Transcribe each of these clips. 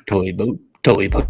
Toy boat, toy boat.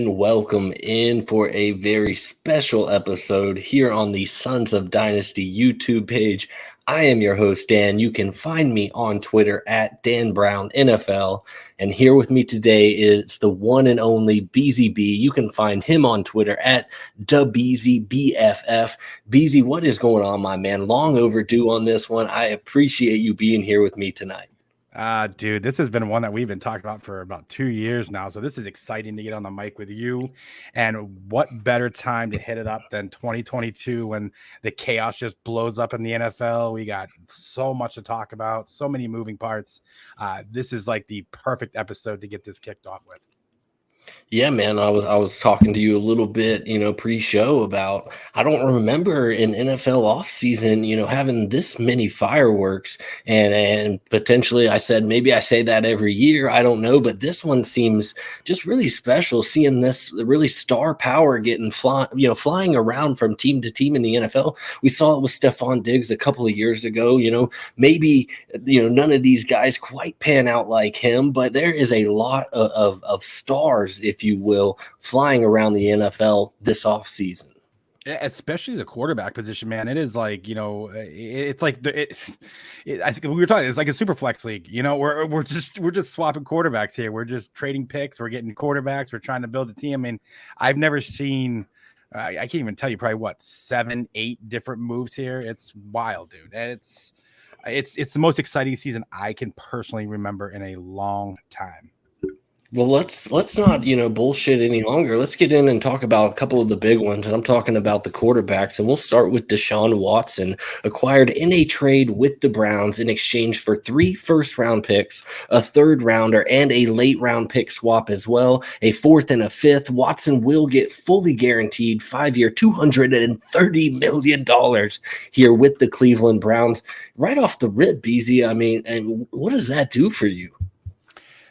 Welcome in for a very special episode here on the Sons of Dynasty YouTube page. I am your host, Dan. You can find me on Twitter at Dan Brown NFL. And here with me today is the one and only BeezyB. You can find him on Twitter at BeezyBFF. Beezy, what is going on, my man? Long overdue on this one. I appreciate you being here with me tonight. Dude, this has been one that we've been talking about for about 2 years now. So this is exciting to get on the mic with you. And what better time to hit it up than 2022 when the chaos just blows up in the NFL? We got so much to talk about, so many moving parts. This is like the perfect episode to get this kicked off with. Yeah, man, I was talking to you a little bit, pre-show about I don't remember an NFL offseason, having this many fireworks and potentially I said maybe I say that every year, I don't know, but this one seems just really special seeing this really star power getting flying around from team to team in the NFL. We saw it with Stephon Diggs a couple of years ago, maybe none of these guys quite pan out like him, but there is a lot of stars, if you will, flying around the NFL this offseason. Especially the quarterback position, man. It is like, it's like I think we were talking, it's like a super flex league. We're just swapping quarterbacks here. We're just trading picks. We're getting quarterbacks. We're trying to build a team. I mean, I've never seen, I can't even tell you probably 7-8 different moves here. It's wild, dude. And it's the most exciting season I can personally remember in a long time. Well, let's not, bullshit any longer. Let's get in and talk about a couple of the big ones. And I'm talking about the quarterbacks. And we'll start with Deshawn Watson, acquired in a trade with the Browns in exchange for 3 first-round picks, a third-rounder, and a late-round pick swap as well, a 4th and a 5th. Watson will get fully guaranteed 5-year, $230 million here with the Cleveland Browns. Right off the rip, Beezy. I mean, and what does that do for you?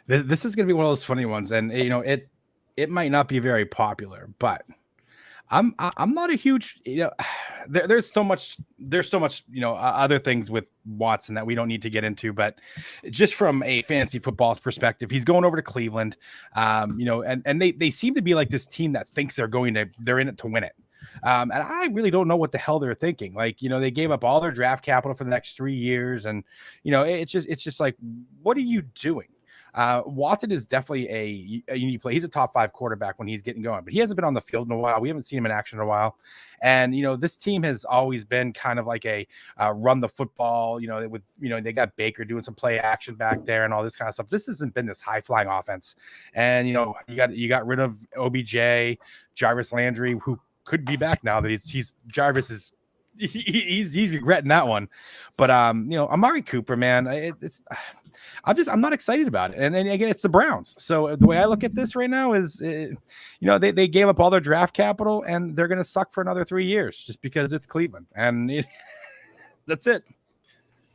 This is going to be one of those funny ones, and it might not be very popular, but I'm not a huge there's so much other things with Watson that we don't need to get into, but just from a fantasy football perspective, he's going over to Cleveland, and they seem to be like this team that thinks they're in it to win it. And I really don't know what the hell they're thinking. Like, they gave up all their draft capital for the next 3 years, and it's just like, what are you doing? Watson is definitely a unique play. He's a top 5 quarterback when he's getting going, but he hasn't been on the field in a while. We haven't seen him in action in a while. And, this team has always been kind of like a run the football, they got Baker doing some play action back there and all this kind of stuff. This hasn't been this high flying offense. And, you got rid of OBJ, Jarvis Landry, who could be back now that Jarvis is, he's regretting that one. But Amari Cooper, man, I'm not excited about it. And again, it's the Browns. So the way I look at this right now is, they gave up all their draft capital and they're going to suck for another 3 years just because it's Cleveland. And that's it.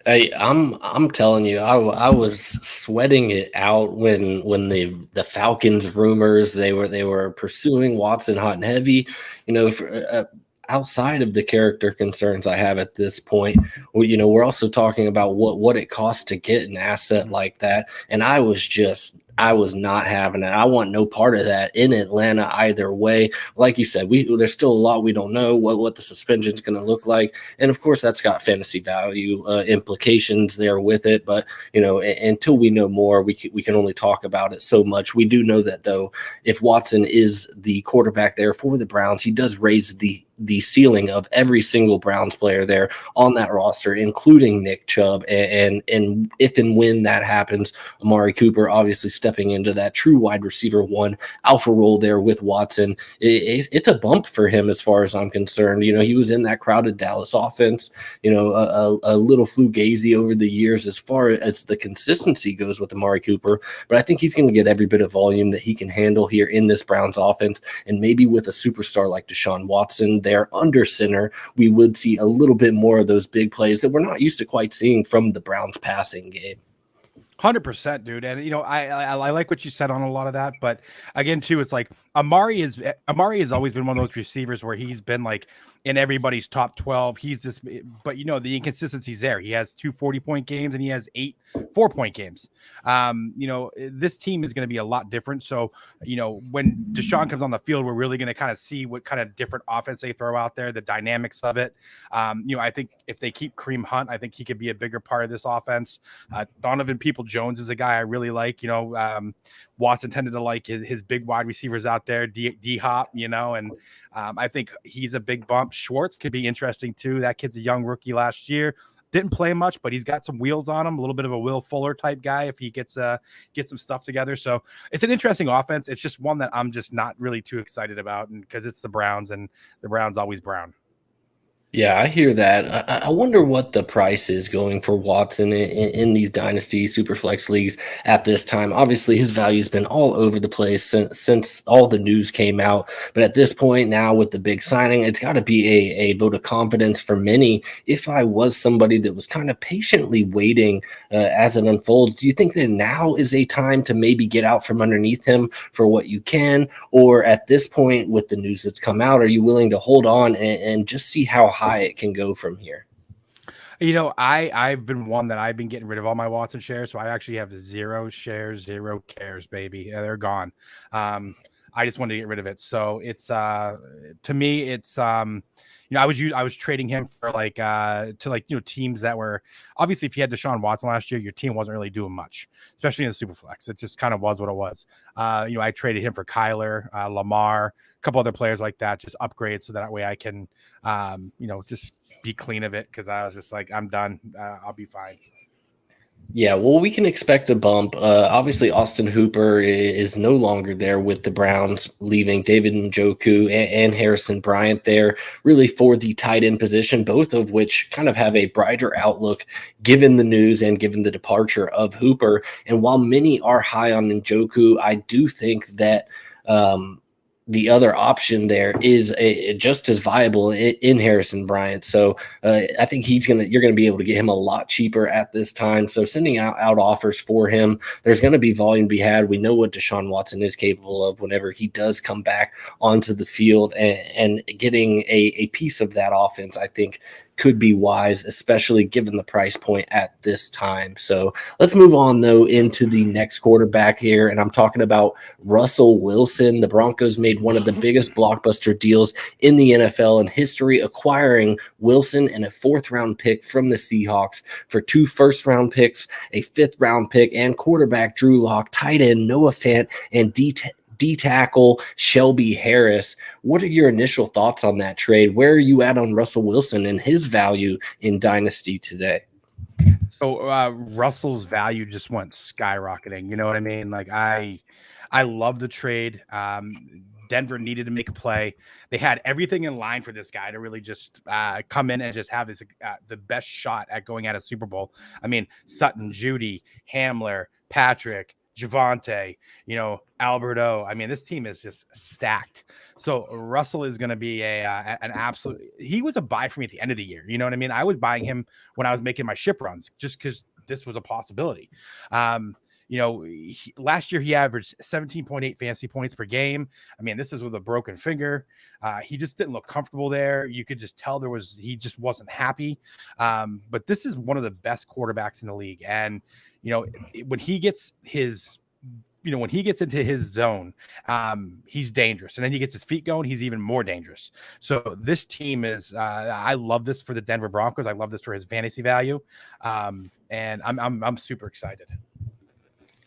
Hey, I'm telling you, I was sweating it out when the Falcons rumors they were pursuing Watson hot and heavy, outside of the character concerns I have at this point. We're also talking about what it costs to get an asset like that, and I was not having it. I want no part of that in Atlanta either way. Like you said, there's still a lot we don't know what the suspension is going to look like, and of course that's got fantasy value implications there with it. But until we know more, we can only talk about it so much. We do know that though, if Watson is the quarterback there for the Browns, he does raise the ceiling of every single Browns player there on that roster, including Nick Chubb. And if and when that happens, Amari Cooper obviously stepping into that true wide receiver one alpha role there with Watson. It's a bump for him as far as I'm concerned. He was in that crowded Dallas offense, a little fugazi over the years as far as the consistency goes with Amari Cooper, but I think he's going to get every bit of volume that he can handle here in this Browns offense. And maybe with a superstar like Deshawn Watson there under center, we would see a little bit more of those big plays that we're not used to quite seeing from the Browns passing game. 100%, dude. And I like what you said on a lot of that, but again, too, it's like Amari has always been one of those receivers where he's been like in everybody's top 12. He's just, but the inconsistency's there. He has 2 40-point games and he has 8 4-point games. This team is going to be a lot different. So, when Deshaun comes on the field, we're really going to kind of see what kind of different offense they throw out there, the dynamics of it. I think if they keep Kareem Hunt, I think he could be a bigger part of this offense. Donovan Peoples-Jones is a guy I really like. Watson tended to like his big wide receivers out there, D-Hop, and I think he's a big bump. Schwartz could be interesting too. That kid's a young rookie last year. Didn't play much, but he's got some wheels on him, a little bit of a Will Fuller type guy if he gets some stuff together. So it's an interesting offense. It's just one that I'm just not really too excited about, and because it's the Browns, and the Browns always brown. Yeah, I hear that. I wonder what the price is going for Watson in these Dynasty Superflex leagues at this time. Obviously, his value's been all over the place since all the news came out. But at this point now with the big signing, it's got to be a vote of confidence for many. If I was somebody that was kind of patiently waiting as it unfolds, do you think that now is a time to maybe get out from underneath him for what you can? Or at this point with the news that's come out, are you willing to hold on and just see how high it can go from here? I've been one that I've been getting rid of all my Watson shares, so I actually have 0 shares, 0 cares, baby. Yeah, they're gone. I just wanted to get rid of it. So it's to me, it's I was trading him for teams that were obviously, if you had Deshaun Watson last year, your team wasn't really doing much, especially in the Superflex. It just kind of was what it was. I traded him for Kyler, Lamar, a couple other players like that, just upgrade so that way I can just be clean of it, because I was just like, I'm done. I'll be fine. Yeah, well, we can expect a bump. Obviously, Austin Hooper is no longer there with the Browns, leaving David Njoku and Harrison Bryant there, really for the tight end position, both of which kind of have a brighter outlook given the news and given the departure of Hooper. And while many are high on Njoku, I do think that the other option there is just as viable in Harrison Bryant. So I think you're going to be able to get him a lot cheaper at this time. So sending out offers for him, there's going to be volume to be had. We know what Deshaun Watson is capable of whenever he does come back onto the field, and getting a piece of that offense, I think, could be wise, especially given the price point at this time. So let's move on, though, into the next quarterback here, and I'm talking about Russell Wilson. The Broncos made one of the biggest blockbuster deals in the NFL in history, acquiring Wilson and a 4th-round pick from the Seahawks for 2 first-round picks, a 5th-round pick, and quarterback Drew Lock, tight end Noah Fant, and D-tackle Shelby Harris. What are your initial thoughts on that trade? Where are you at on Russell Wilson and his value in Dynasty today? So Russell's value just went skyrocketing. You know what I mean? Like I love the trade. Denver needed to make a play. They had everything in line for this guy to really just come in and just have his the best shot at going at a Super Bowl. I mean, Sutton, Judy, Hamler, Patrick, Javonte, Alberto. I mean, this team is just stacked. So Russell is going to be an absolute. He was a buy for me at the end of the year. You know what I mean? I was buying him when I was making my ship runs, just because this was a possibility. Last year he averaged 17.8 fantasy points per game. I mean, this is with a broken finger. He just didn't look comfortable there. You could just tell he just wasn't happy. But this is one of the best quarterbacks in the league, and when he gets into his zone, he's dangerous. And then he gets his feet going, he's even more dangerous. So this team is, I love this for the Denver Broncos. I love this for his fantasy value. And I'm super excited.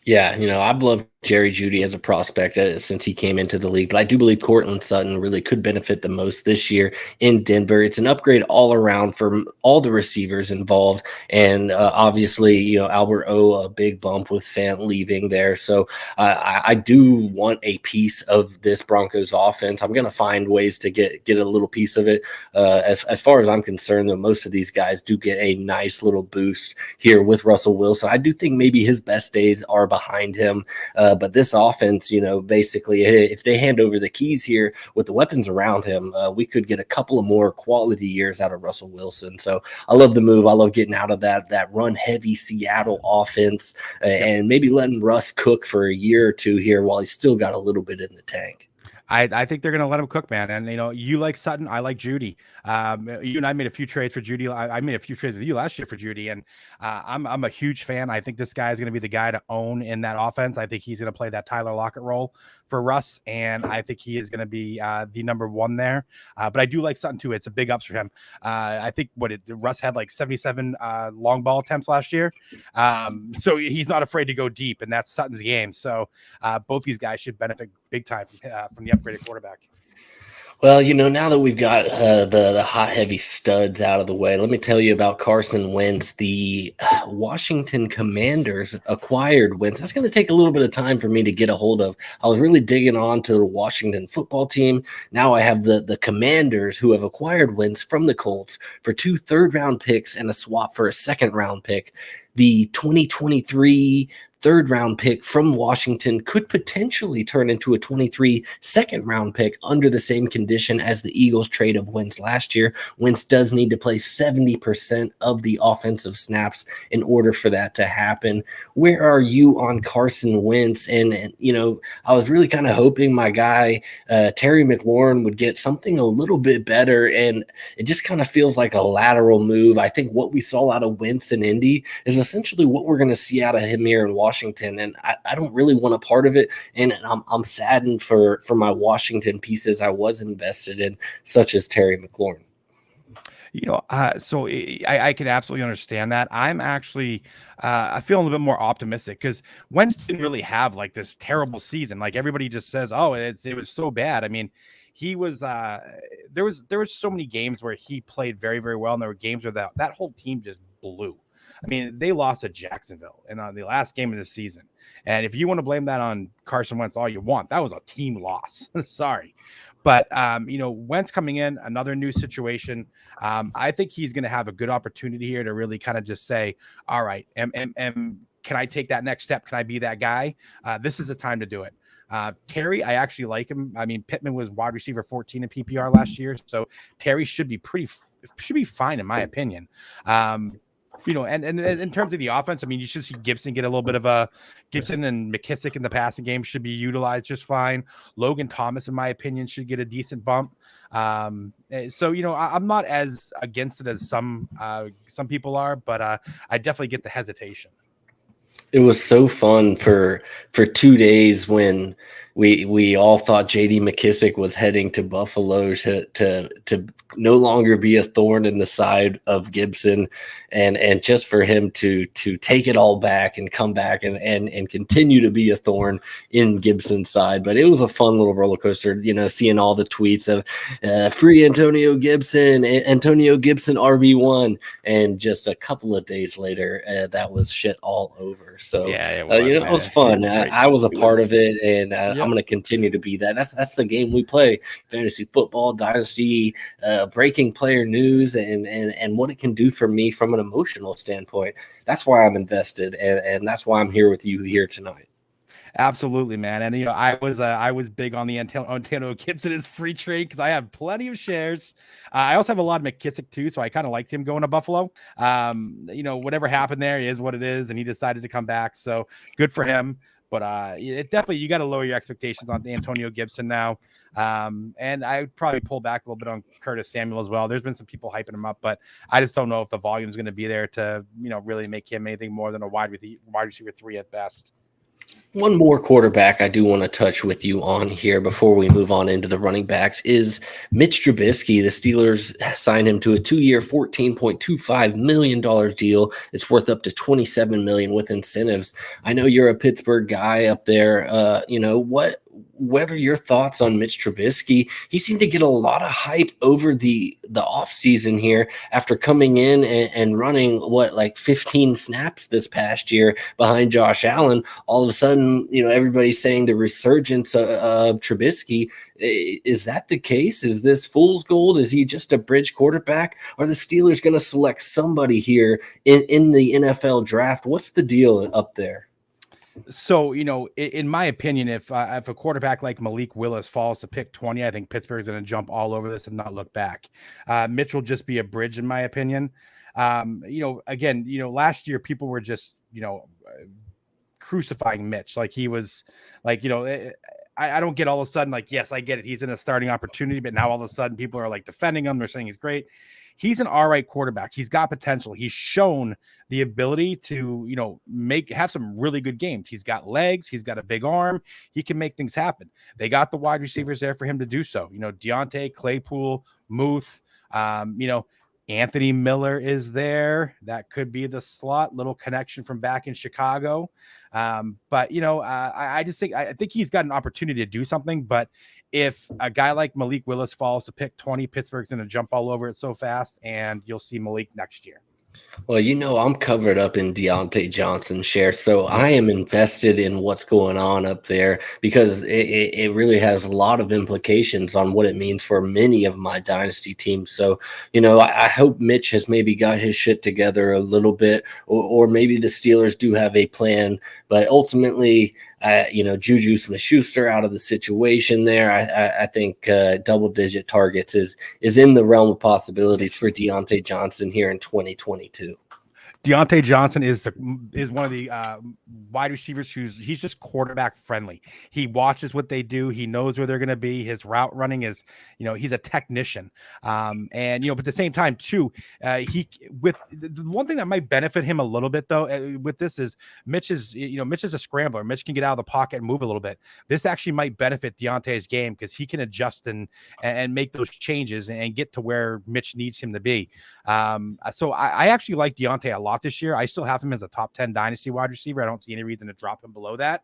Yeah, I've loved Jerry Jeudy as a prospect since he came into the league. But I do believe Courtland Sutton really could benefit the most this year in Denver. It's an upgrade all around for all the receivers involved. And obviously, you know, Albert O, a big bump with Fant leaving there. So I do want a piece of this Broncos offense. I'm going to find ways to get a little piece of it. As far as I'm concerned, though, most of these guys do get a nice little boost here with Russell Wilson. I do think maybe his best days are behind him. But this offense, you know, basically, if they hand over the keys here with the weapons around him, we could get a couple of more quality years out of Russell Wilson. So I love the move. I love getting out of that run-heavy Seattle offense and maybe letting Russ cook for a year or two here while he's still got a little bit in the tank. I think they're going to let him cook, man. And, you know, you like Sutton. I like Jeudy. You and I made a few trades for Jeudy. I made a few trades with you last year for Jeudy. And I'm a huge fan. I think this guy is going to be the guy to own in that offense. I think he's going to play that Tyler Lockett role for Russ. And I think he is going to be the number one there. But I do like Sutton, too. It's a big ups for him. I think Russ had like 77 long ball attempts last year. So he's not afraid to go deep. And that's Sutton's game. So both these guys should benefit big time from the upgraded quarterback. Well, you know, now that we've got the hot, heavy studs out of the way, let me tell you about Carson Wentz. The Washington Commanders acquired Wentz. That's going to take a little bit of time for me to get a hold of. I was really digging on to the Washington football team. Now I have the Commanders who have acquired Wentz from the Colts for 2 third-round picks and a swap for a second-round pick. The 2023 third-round pick from Washington could potentially turn into a 23 second-round pick under the same condition as the Eagles trade of Wentz last year. Wentz does need to play 70% of the offensive snaps in order for that to happen. Where are you on Carson Wentz? And you know, I was really kind of hoping my guy Terry McLaurin would get something a little bit better, and it just kind of feels like a lateral move. I think what we saw out of Wentz in Indy is essentially what we're going to see out of him here in Washington, and I don't really want a part of it, and I'm saddened for my Washington pieces I was invested in, such as Terry McLaurin. You know, so I can absolutely understand that. I'm actually I feel a little bit more optimistic because Wentz didn't really have like this terrible season. Like everybody just says, oh, it was so bad. I mean, he was there was so many games where he played very, very well, and there were games where that whole team just blew. I mean, they lost to Jacksonville in the last game of the season. And if you want to blame that on Carson Wentz all you want, that was a team loss. Sorry. But, you know, Wentz coming in, another new situation. I think he's going to have a good opportunity here to really kind of just say, all right, can I take that next step? Can I be that guy? This is the time to do it. Terry, I actually like him. I mean, Pittman was wide receiver 14 in PPR last year. So Terry should be fine, in my opinion. You know, and in terms of the offense, I mean, you should see Gibson get a little bit of a Gibson and McKissick in the passing game should be utilized just fine. Logan Thomas, in my opinion, should get a decent bump. So, you know, I'm not as against it as some people are, but I definitely get the hesitation. It was so fun for 2 days when we all thought J.D. McKissick was heading to Buffalo to no longer be a thorn in the side of Gibson, and just for him to take it all back and come back and continue to be a thorn in Gibson's side. But it was a fun little roller coaster, you know, seeing all the tweets of free Antonio Gibson RB1, and just a couple of days later that was shit all over. So yeah, you know, it was fun. I was a part of it, and I'm going to continue to be that. That's the game we play: fantasy football, dynasty, breaking player news, and what it can do for me from an emotional standpoint. That's why I'm invested, and that's why I'm here with you here tonight. Absolutely, man. And, you know, I was big on the Antonio Gibson as free trade because I have plenty of shares. I also have a lot of McKissick too, so I kind of liked him going to Buffalo. You know, whatever happened there is what it is, and he decided to come back. So good for him. But it definitely, you got to lower your expectations on Antonio Gibson now. And I would probably pull back a little bit on Curtis Samuel as well. There's been some people hyping him up, but I just don't know if the volume is going to be there to, you know, really make him anything more than a wide receiver 3 at best. One more quarterback I do want to touch with you on here before we move on into the running backs is Mitch Trubisky. The Steelers signed him to a 2-year, $14.25 million deal. It's worth up to $27 million with incentives. I know you're a Pittsburgh guy up there. What are your thoughts on Mitch Trubisky? He seemed to get a lot of hype over the offseason here after coming in and running 15 snaps this past year behind Josh Allen. All of a sudden, everybody's saying the resurgence of Trubisky. Is that the case? Is this fool's gold? Is he just a bridge quarterback? Are the Steelers going to select somebody here in the NFL draft? What's the deal up there? So, in my opinion, if a quarterback like Malik Willis falls to pick 20, I think Pittsburgh's going to jump all over this and not look back. Mitch will just be a bridge, in my opinion. Last year people were just, crucifying Mitch. Like he was like, I don't get all of a sudden like, yes, I get it. He's in a starting opportunity, but now all of a sudden people are like defending him. They're saying he's great. He's an all right quarterback. He's got potential. He's shown the ability to, have some really good games. He's got legs. He's got a big arm. He can make things happen. They got the wide receivers there for him to do so. Deontay, Claypool, Muth, Anthony Miller is there. That could be the slot, little connection from back in Chicago. I think he's got an opportunity to do something, but if a guy like Malik Willis falls to pick 20, Pittsburgh's going to jump all over it so fast, and you'll see Malik next year. Well, I'm covered up in Deontay Johnson's share, so I am invested in what's going on up there because it really has a lot of implications on what it means for many of my dynasty teams. So, I hope Mitch has maybe got his shit together a little bit, or maybe the Steelers do have a plan, but ultimately, Juju Smith-Schuster out of the situation there. I think double-digit targets is in the realm of possibilities for Deontay Johnson here in 2022. Deontay Johnson is one of the wide receivers he's just quarterback friendly. He watches what they do. He knows where they're going to be. His route running is, he's a technician. But at the same time too, the one thing that might benefit him a little bit though with this is Mitch is a scrambler. Mitch can get out of the pocket and move a little bit. This actually might benefit Deontay's game because he can adjust and make those changes and get to where Mitch needs him to be. So I actually like Deontay a lot this year. I still have him as a top 10 dynasty wide receiver. I don't see any reason to drop him below that.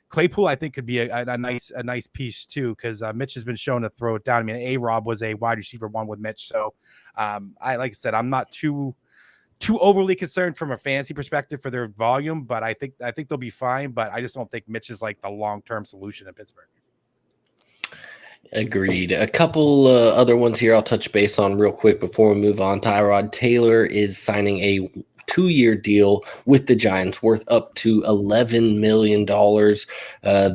Claypool, I think, could be a nice piece too, because Mitch has been shown to throw it down. I mean, A-Rob was a wide receiver one with Mitch, so like I said, I'm not too overly concerned from a fantasy perspective for their volume, but I think they'll be fine. But I just don't think Mitch is like the long-term solution in Pittsburgh. Agreed. A couple other ones here I'll touch base on real quick before we move on. Tyrod Taylor is signing a 2-year deal with the Giants worth up to $11 million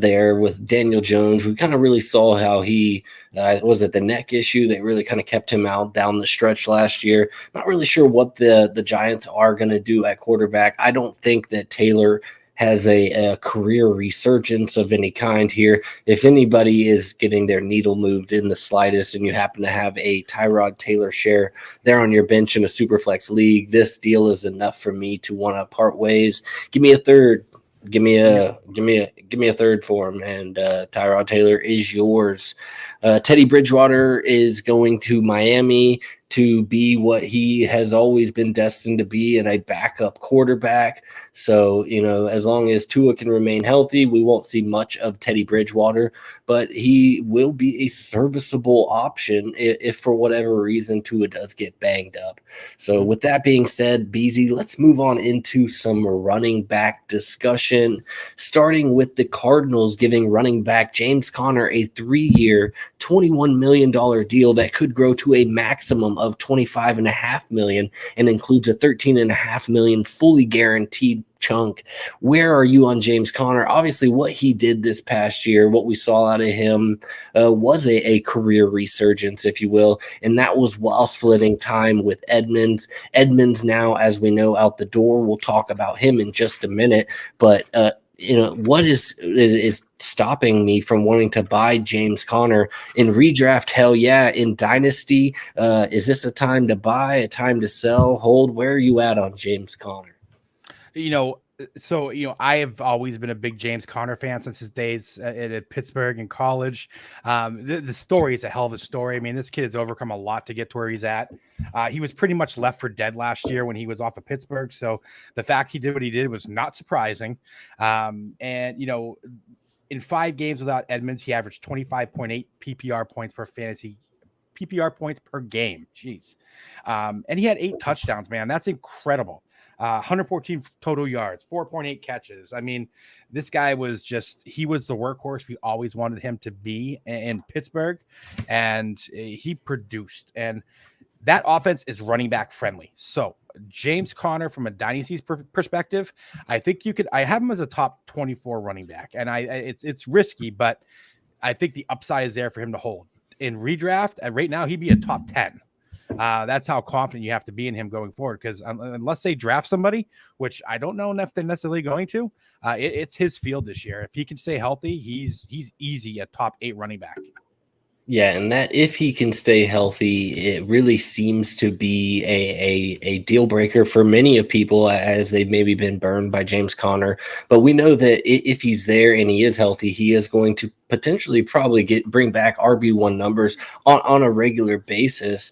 there with Daniel Jones. We kind of really saw how he was it the neck issue that really kind of kept him out down the stretch last year. Not really sure what the Giants are going to do at quarterback. I don't think that Taylor has a career resurgence of any kind here. If anybody is getting their needle moved in the slightest and you happen to have a Tyrod Taylor share there on your bench in a Superflex league, this deal is enough for me to want to part ways. Give me a third. Give me a third for him, and Tyrod Taylor is yours. Teddy Bridgewater is going to Miami to be what he has always been destined to be, in a backup quarterback. So, as long as Tua can remain healthy, we won't see much of Teddy Bridgewater, but he will be a serviceable option if for whatever reason Tua does get banged up. So with that being said, Beezy, let's move on into some running back discussion, starting with the Cardinals giving running back James Conner a 3-year, $21 million deal that could grow to a maximum of $25.5 million and includes a $13.5 million fully guaranteed chunk. Where are you on James Conner? Obviously, what he did this past year, what we saw out of him was a career resurgence, if you will, and that was while splitting time with Edmonds. Edmonds now, as we know, out the door. We'll talk about him in just a minute, but what is stopping me from wanting to buy James Conner in redraft? Hell yeah. In Dynasty, is this a time to buy, a time to sell, hold? Where are you at on James Conner? So, I have always been a big James Conner fan since his days at Pittsburgh in college. The story is a hell of a story. I mean, this kid has overcome a lot to get to where he's at. He was pretty much left for dead last year when he was off of Pittsburgh. So the fact he did what he did was not surprising. And, in 5 games without Edmonds, he averaged 25.8 PPR points per fantasy PPR points per game. Jeez. And he had 8 touchdowns, man. That's incredible. 114 total yards, 4.8 catches. I mean, this guy was he was the workhorse we always wanted him to be in Pittsburgh, and he produced. And that offense is running back friendly. So James Conner, from a Dynasty's perspective, I think I have him as a top 24 running back, and it's risky, but I think the upside is there for him to hold. In redraft, right now, he'd be a top 10. That's how confident you have to be in him going forward, because unless they draft somebody, which I don't know if they're necessarily going to, it's his field this year. If he can stay healthy, he's easy a top 8 running back. Yeah, and that if he can stay healthy, it really seems to be a deal breaker for many of people, as they've maybe been burned by James Conner. But we know that if he's there and he is healthy, he is going to potentially probably bring back RB1 numbers on a regular basis.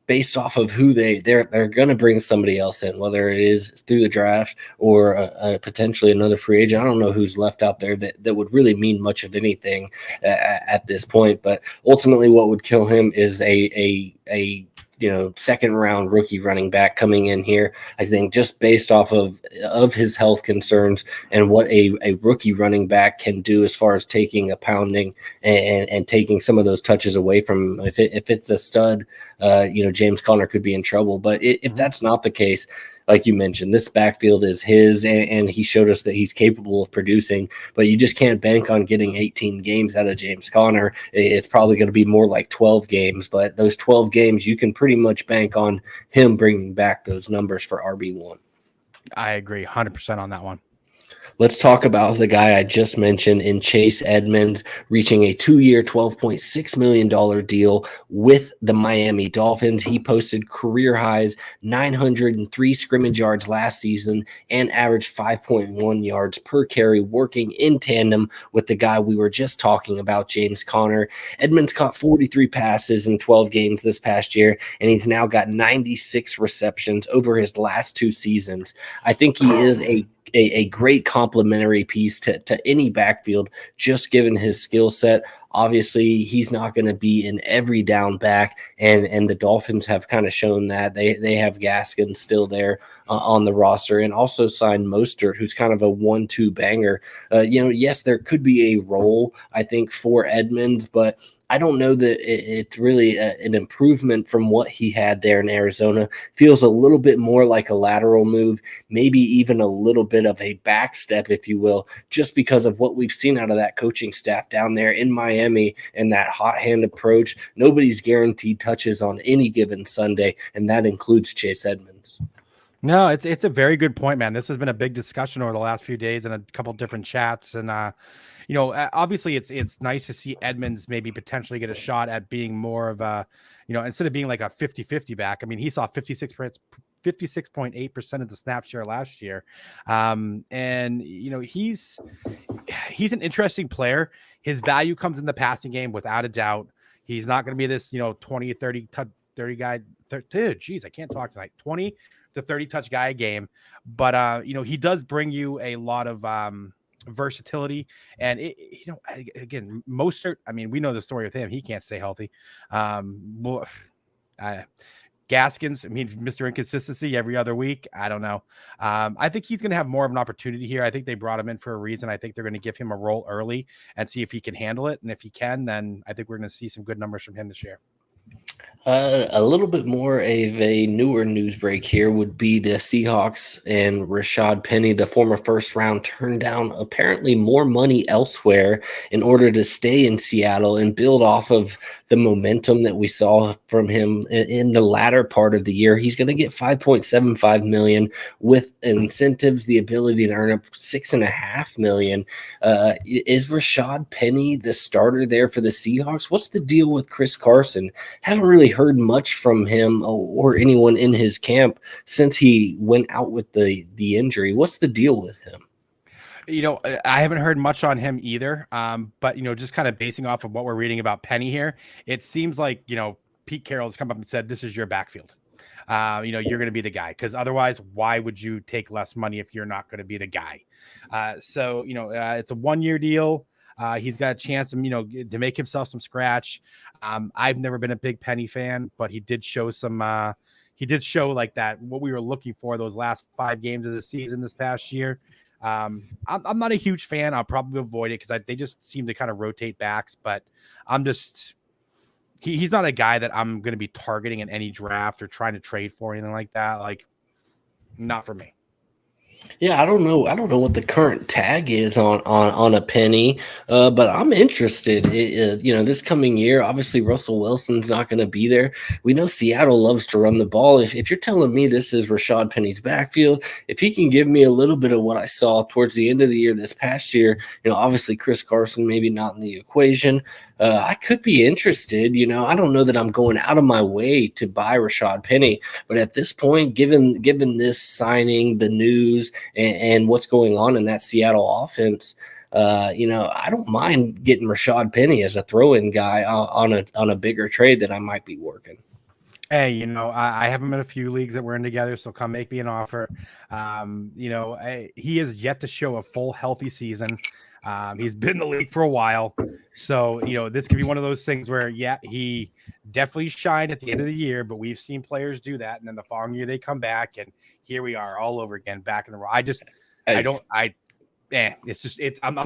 Based off of who they're going to bring somebody else in, whether it is through the draft or potentially another free agent. I don't know who's left out there that would really mean much of anything at this point. But ultimately, what would kill him is a second round rookie running back coming in here. I think just based off of his health concerns and what a rookie running back can do as far as taking a pounding and taking some of those touches away from if it's a stud, James Conner could be in trouble. But if that's not the case, like you mentioned, this backfield is his, and he showed us that he's capable of producing, but you just can't bank on getting 18 games out of James Conner. It's probably going to be more like 12 games, but those 12 games, you can pretty much bank on him bringing back those numbers for RB1. I agree 100% on that one. Let's talk about the guy I just mentioned in Chase Edmonds, reaching a 2-year, $12.6 million deal with the Miami Dolphins. He posted career highs 903 scrimmage yards last season and averaged 5.1 yards per carry, working in tandem with the guy we were just talking about, James Conner. Edmonds caught 43 passes in 12 games this past year, and he's now got 96 receptions over his last 2 seasons. I think he is a great complementary piece to any backfield, just given his skill set. Obviously, he's not going to be an every down back, and the Dolphins have kind of shown that. They have Gaskin still there on the roster, and also signed Mostert, who's kind of a 1-2 banger. Yes, there could be a role, I think, for Edmonds, but I don't know that it's really an improvement from what he had there in Arizona. Feels a little bit more like a lateral move, maybe even a little bit of a back step, if you will, just because of what we've seen out of that coaching staff down there in Miami and that hot hand approach. Nobody's guaranteed touches on any given Sunday, and that includes Chase Edmonds. No, it's a very good point, man. This has been a big discussion over the last few days in a couple different chats, and obviously it's nice to see Edmonds maybe potentially get a shot at being more of a, instead of being like a 50-50 back. I mean, he saw 56.8% of the snap share last year. And he's an interesting player. His value comes in the passing game without a doubt. He's not going to be this, 20 or 30 guy. Geez, I can't talk tonight. 20 to 30 touch guy a game. But, he does bring you a lot of versatility. And, again, Mostert, I mean, we know the story with him. He can't stay healthy. Gaskins, I mean, Mr. Inconsistency every other week. I don't know. I think he's going to have more of an opportunity here. I think they brought him in for a reason. I think they're going to give him a role early and see if he can handle it. And if he can, then I think we're going to see some good numbers from him this year. A little bit more of a newer news break here would be the Seahawks and Rashad Penny, the former first round, turned down apparently more money elsewhere in order to stay in Seattle and build off of the momentum that we saw from him in the latter part of the year. He's going to get $5.75 million with incentives, the ability to earn up $6.5 million. Is Rashad Penny the starter there for the Seahawks? What's the deal with Chris Carson? Haven't really heard much from him or anyone in his camp since he went out with the injury. What's the deal with him? I haven't heard much on him either. But just kind of basing off of what we're reading about Penny here, it seems like Pete Carroll's come up and said, "This is your backfield. You're going to be the guy, because otherwise, why would you take less money if you're not going to be the guy?" So it's a 1-year deal. He's got a chance to make himself some scratch. I've never been a big Penny fan, but he did show some. He did show like that what we were looking for those last 5 games of the season this past year. I'm not a huge fan. I'll probably avoid it because they just seem to kind of rotate backs. But I'm just he's not a guy that I'm going to be targeting in any draft or trying to trade for, anything like that. Like, not for me. Yeah, I don't know what the current tag is on a Penny, but I'm interested. This coming year, obviously Russell Wilson's not going to be there. We know Seattle loves to run the ball. If you're telling me this is Rashad Penny's backfield, if he can give me a little bit of what I saw towards the end of the year this past year, obviously Chris Carson maybe not in the equation. I could be interested. I don't know that I'm going out of my way to buy Rashad Penny, but at this point, given this signing, the news, and what's going on in that Seattle offense, I don't mind getting Rashad Penny as a throw-in guy on a bigger trade that I might be working. Hey, I have him in a few leagues that we're in together, so come make me an offer. He has yet to show a full healthy season. He's been in the league for a while. So, this could be one of those things where, he definitely shined at the end of the year, but we've seen players do that. And then the following year they come back and here we are all over again, back in the row. I'm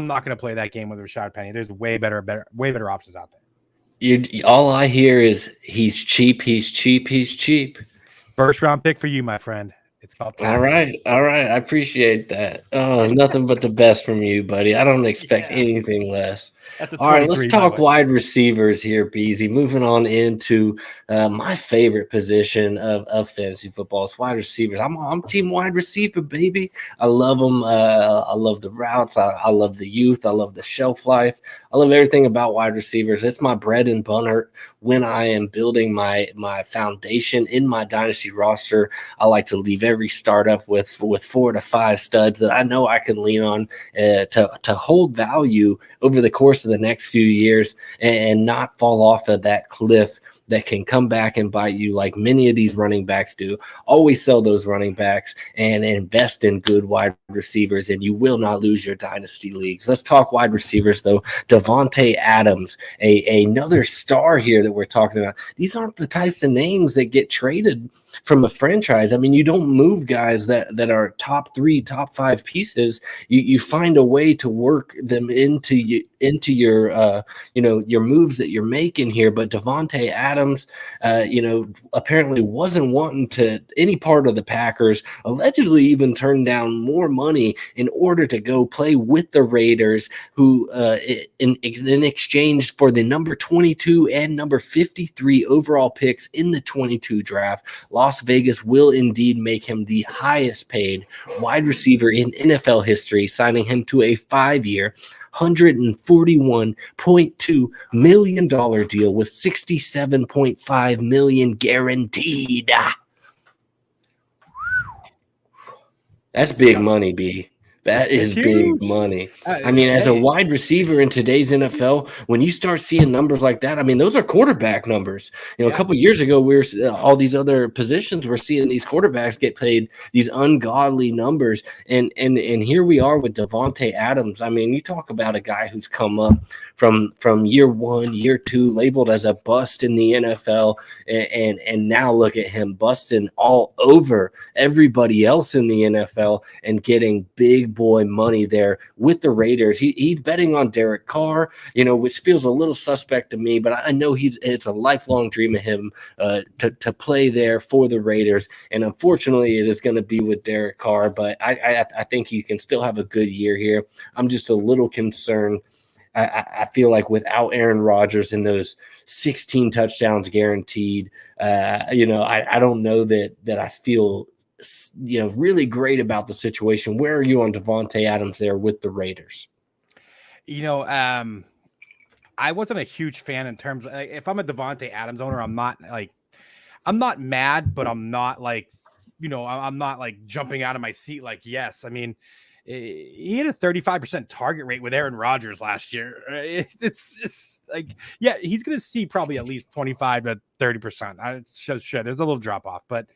not going to play that game with Rashad Penny. There's way better options out there. All I hear is he's cheap. First round pick for you, my friend. It's called taxes. All right. I appreciate that. Oh, nothing but the best from you, buddy. I don't expect anything less. All right, let's talk wide receivers here, Beezy. Moving on into my favorite position of fantasy football is wide receivers. I'm team wide receiver, baby. I love them. I love the routes. I love the youth. I love the shelf life. I love everything about wide receivers. It's my bread and butter when I am building my foundation in my dynasty roster. I like to leave every startup with 4 to 5 studs that I know I can lean on to hold value over the course of the next few years and not fall off of that cliff that can come back and bite you like many of these running backs do. Always sell those running backs and invest in good wide receivers, and you will not lose your dynasty leagues. Let's talk wide receivers, though. Devonte Adams, another star here that we're talking about. These aren't the types of names that get traded from a franchise. I mean, you don't move guys that are top 3, top 5 pieces. You find a way to work them into your your moves that you're making here. But Devonte Adams, apparently wasn't wanting to any part of the Packers. Allegedly, even turned down more money in order to go play with the Raiders, who in exchange for the number 22 and number 53 overall picks in the 22 draft. Las Vegas will indeed make him the highest paid wide receiver in NFL history, signing him to a 5-year, $141.2 million deal with $67.5 million guaranteed. That's big money, B. That is big money. I mean, as a wide receiver in today's NFL, when you start seeing numbers like that, I mean, those are quarterback numbers. A couple of years ago, we were all these other positions, we're seeing these quarterbacks get paid these ungodly numbers, and here we are with Devonte Adams. I mean, you talk about a guy who's come up from year 1, year 2, labeled as a bust in the NFL, and now look at him busting all over everybody else in the NFL and getting big boy money there with the Raiders. He's betting on Derek Carr, which feels a little suspect to me, but I know it's a lifelong dream of him to play there for the Raiders. And unfortunately, it is going to be with Derek Carr, but I think he can still have a good year here. I'm just a little concerned. I feel like without Aaron Rodgers and those 16 touchdowns guaranteed, I don't know that I feel really great about the situation. Where are you on Devonte Adams there with the Raiders? I wasn't a huge fan in terms of, if I'm a Devonte Adams owner, I'm not mad, but I'm not like, I'm not like jumping out of my seat. Like, yes, I mean, he had a 35% target rate with Aaron Rodgers last year. It's just like, yeah, he's going to see probably at least 25 to 30%. Sure, there's a little drop off, but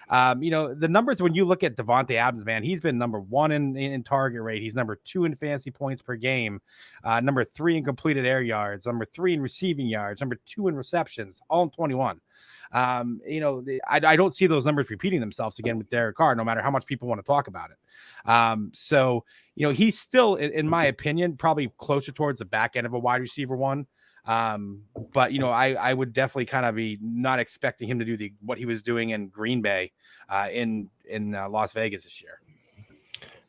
the numbers, when you look at Devonte Adams, man, he's been number 1 in target rate. He's number 2 in fantasy points per game, number 3 in completed air yards, number 3 in receiving yards, number 2 in receptions, all in 21. I don't see those numbers repeating themselves again with Derek Carr, no matter how much people want to talk about it. So he's still, in my opinion, probably closer towards the back end of a wide receiver one. But I would definitely kind of be not expecting him to do what he was doing in Green Bay, in Las Vegas this year.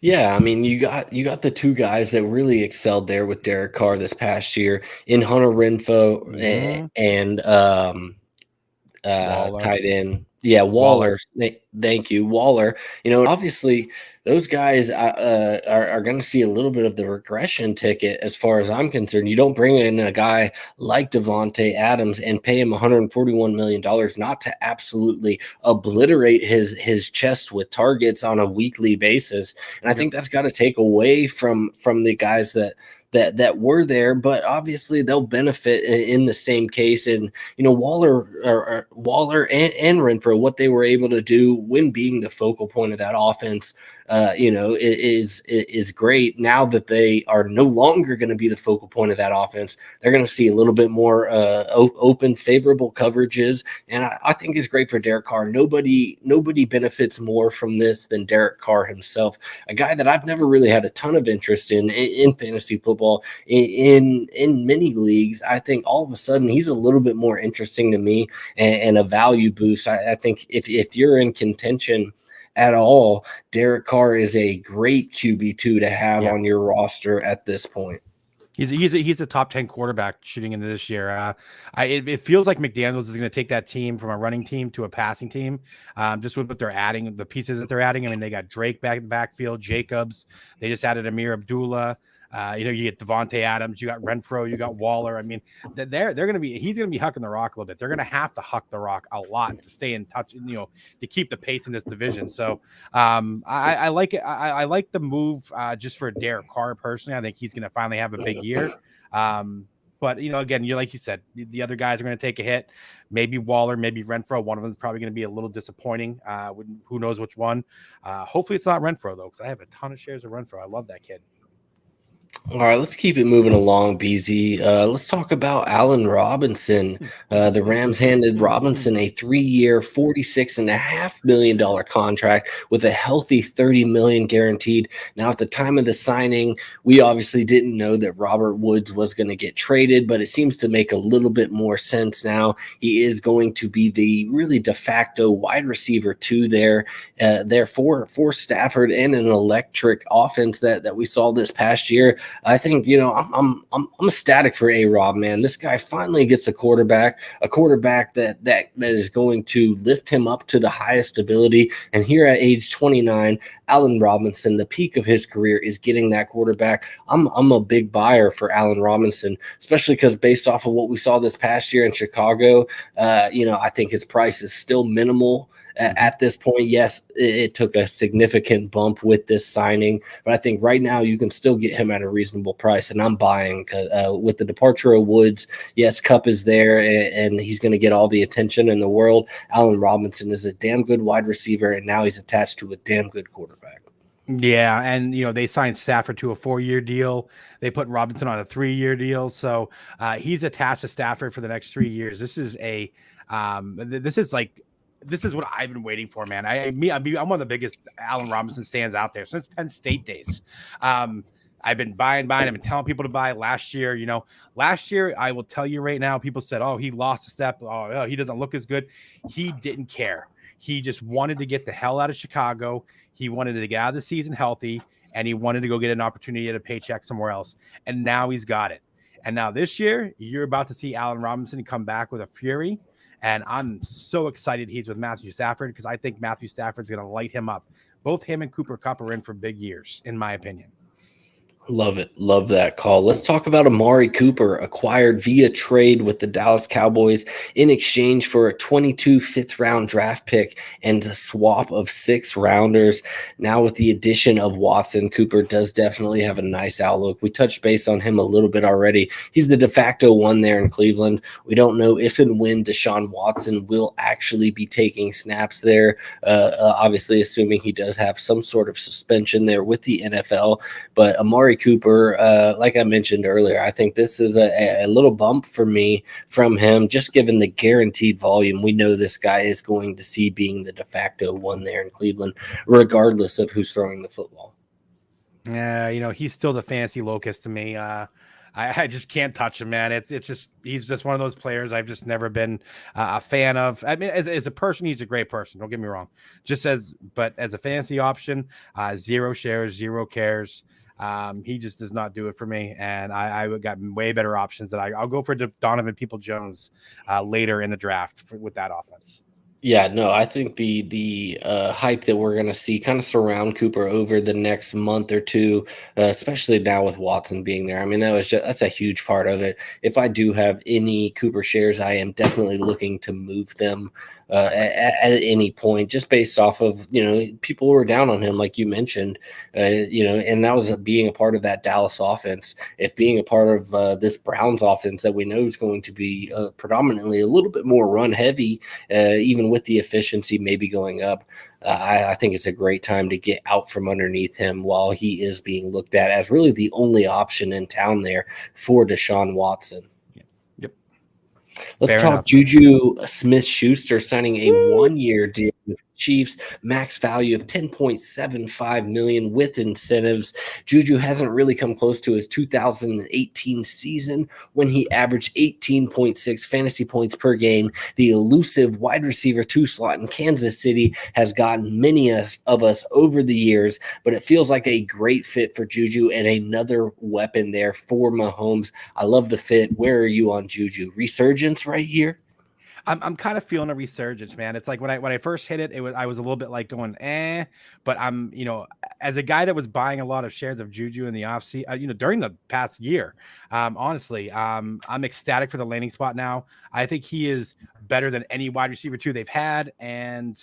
Yeah, I mean, you got the two guys that really excelled there with Derek Carr this past year in Hunter Renfrow and tight end. Yeah, Waller. Thank you, Waller. Obviously those guys are going to see a little bit of the regression ticket as far as I'm concerned. You don't bring in a guy like Devonte Adams and pay him $141 million not to absolutely obliterate his chest with targets on a weekly basis. And I think that's got to take away from the guys that were there, but obviously they'll benefit in the same case. And Waller and Renfrow, what they were able to do when being the focal point of that offense, is great. Now that they are no longer going to be the focal point of that offense, they're going to see a little bit more open, favorable coverages, and I think it's great for Derek Carr. Nobody benefits more from this than Derek Carr himself, a guy that I've never really had a ton of interest in fantasy football. In many leagues, I think all of a sudden he's a little bit more interesting to me and a value boost. I think if you're in contention at all, Derek Carr is a great QB2 to have on your roster at this point. He's a top 10 quarterback shooting into this year. It feels like McDaniels is going to take that team from a running team to a passing team. Just with what they're adding, the pieces that they're adding. I mean, they got Drake back in the backfield, Jacobs. They just added Amir Abdullah. You get Devonte Adams, you got Renfrow, you got Waller. I mean, he's going to be hucking the rock a little bit. They're going to have to huck the rock a lot to stay in touch, to keep the pace in this division. So I like it. I like the move just for Derek Carr personally. I think he's going to finally have a big year. But again, like you said, the other guys are going to take a hit. Maybe Waller, maybe Renfrow. One of them is probably going to be a little disappointing. Who knows which one? Hopefully it's not Renfrow though, because I have a ton of shares of Renfrow. I love that kid. All right, let's keep it moving along, BZ. Let's talk about Allen Robinson. The Rams handed Robinson a 3-year, $46.5 million contract with a healthy $30 million guaranteed. Now, at the time of the signing, we obviously didn't know that Robert Woods was going to get traded, but it seems to make a little bit more sense now. He is going to be the really de facto wide receiver 2 there for Stafford and an electric offense that we saw this past year. I think I'm ecstatic for A-Rob, man. This guy finally gets a quarterback that is going to lift him up to the highest ability. And here at age 29, Allen Robinson, the peak of his career, is getting that quarterback. I'm a big buyer for Allen Robinson, especially because based off of what we saw this past year in Chicago, I think his price is still minimal. At this point, yes, it took a significant bump with this signing, but I think right now you can still get him at a reasonable price, and I'm buying with the departure of Woods. Yes, Kupp is there, and he's going to get all the attention in the world. Allen Robinson is a damn good wide receiver, and now he's attached to a damn good quarterback. Yeah, and they signed Stafford to a 4-year deal. They put Robinson on a 3-year deal, so he's attached to Stafford for the next 3 years. This is this is what I've been waiting for, man. I'm one of the biggest Allen Robinson stands out there since Penn State days. I've been buying. I've been telling people to buy. Last year, I will tell you right now, people said, "Oh, he lost a step. Oh, he doesn't look as good." He didn't care. He just wanted to get the hell out of Chicago. He wanted to get out of the season healthy, and he wanted to go get an opportunity at a paycheck somewhere else. And now he's got it. And now this year, you're about to see Allen Robinson come back with a fury. And I'm so excited he's with Matthew Stafford because I think Matthew Stafford's going to light him up. Both him and Cooper Kupp are in for big years, in my opinion. Love it. Love that call. Let's talk about Amari Cooper, acquired via trade with the Dallas Cowboys in exchange for a 22 fifth-round draft pick and a swap of 6 rounders. Now, with the addition of Watson, Cooper does definitely have a nice outlook. We touched base on him a little bit already. He's the de facto one there in Cleveland. We don't know if and when Deshawn Watson will actually be taking snaps there, obviously assuming he does have some sort of suspension there with the NFL. But Amari Cooper, like I mentioned earlier, I think this is a little bump for me from him, just given the guaranteed volume we know this guy is going to see being the de facto one there in Cleveland, regardless of who's throwing the football. Yeah, he's still the fantasy locust to me. I just can't touch him, man. It's just he's just one of those players I've just never been a fan of. I mean, as a person, he's a great person. Don't get me wrong. But as a fantasy option, 0 shares, 0 cares. He just does not do it for me, and I got way better options. That I'll go for Donovan People-Jones later in the draft with that offense. Yeah, no, I think the hype that we're going to see kind of surround Cooper over the next month or two, especially now with Watson being there. I mean, that's a huge part of it. If I do have any Cooper shares, I am definitely looking to move them at any point, just based off of, people were down on him, like you mentioned, and that was being a part of that Dallas offense. If being a part of this Browns offense that we know is going to be predominantly a little bit more run heavy, even with the efficiency maybe going up, I think it's a great time to get out from underneath him while he is being looked at as really the only option in town there for Deshaun Watson. Let's talk Juju Smith-Schuster signing a 1-year deal with the Chiefs, max value of $10.75 million with incentives. Juju hasn't really come close to his 2018 season when he averaged 18.6 fantasy points per game. The elusive wide receiver 2 slot in Kansas City has gotten many of us over the years, but it feels like a great fit for Juju and another weapon there for Mahomes. I love the fit. Where are you on Juju? Resurgence right here? I'm kind of feeling a resurgence, man. It's like when I first hit it, I was a little bit like going, but I'm, as a guy that was buying a lot of shares of Juju in the offseason, during the past year, honestly, I'm ecstatic for the landing spot now. I think he is better than any wide receiver 2 they've had, and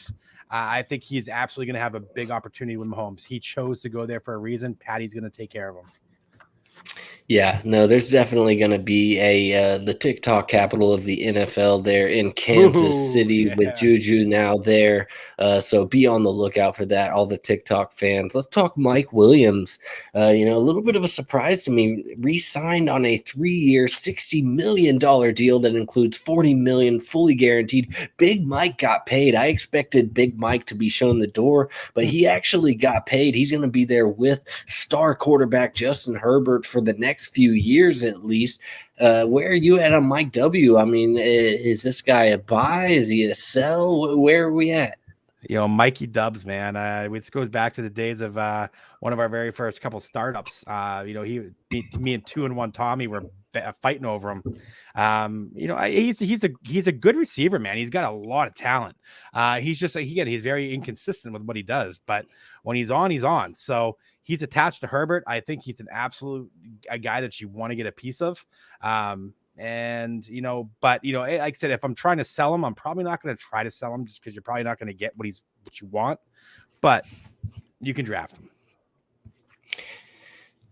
I think he's absolutely going to have a big opportunity with Mahomes. He chose to go there for a reason. Patty's going to take care of him. Yeah, no, there's definitely going to be the TikTok capital of the NFL there in Kansas City with Juju now there. So be on the lookout for that, all the TikTok fans. Let's talk Mike Williams. A little bit of a surprise to me. Re-signed on a 3-year, $60 million deal that includes $40 million fully guaranteed. Big Mike got paid. I expected Big Mike to be shown the door, but he actually got paid. He's going to be there with star quarterback Justin Herbert for the next few years at least. Where are you at on Mike W? I mean, is this guy a buy? Is he a sell? Where are we at? Mikey Dubs, man. Which goes back to the days of one of our very first couple startups. Me and 2-1 Tommy were fighting over him. He's a good receiver, man. He's got a lot of talent. He's very inconsistent with what he does, but when he's on, he's on. So he's attached to Herbert. I think he's a guy that you want to get a piece of. Like I said, if I'm trying to sell him, I'm probably not going to try to sell him just because you're probably not going to get what you want, but you can draft him.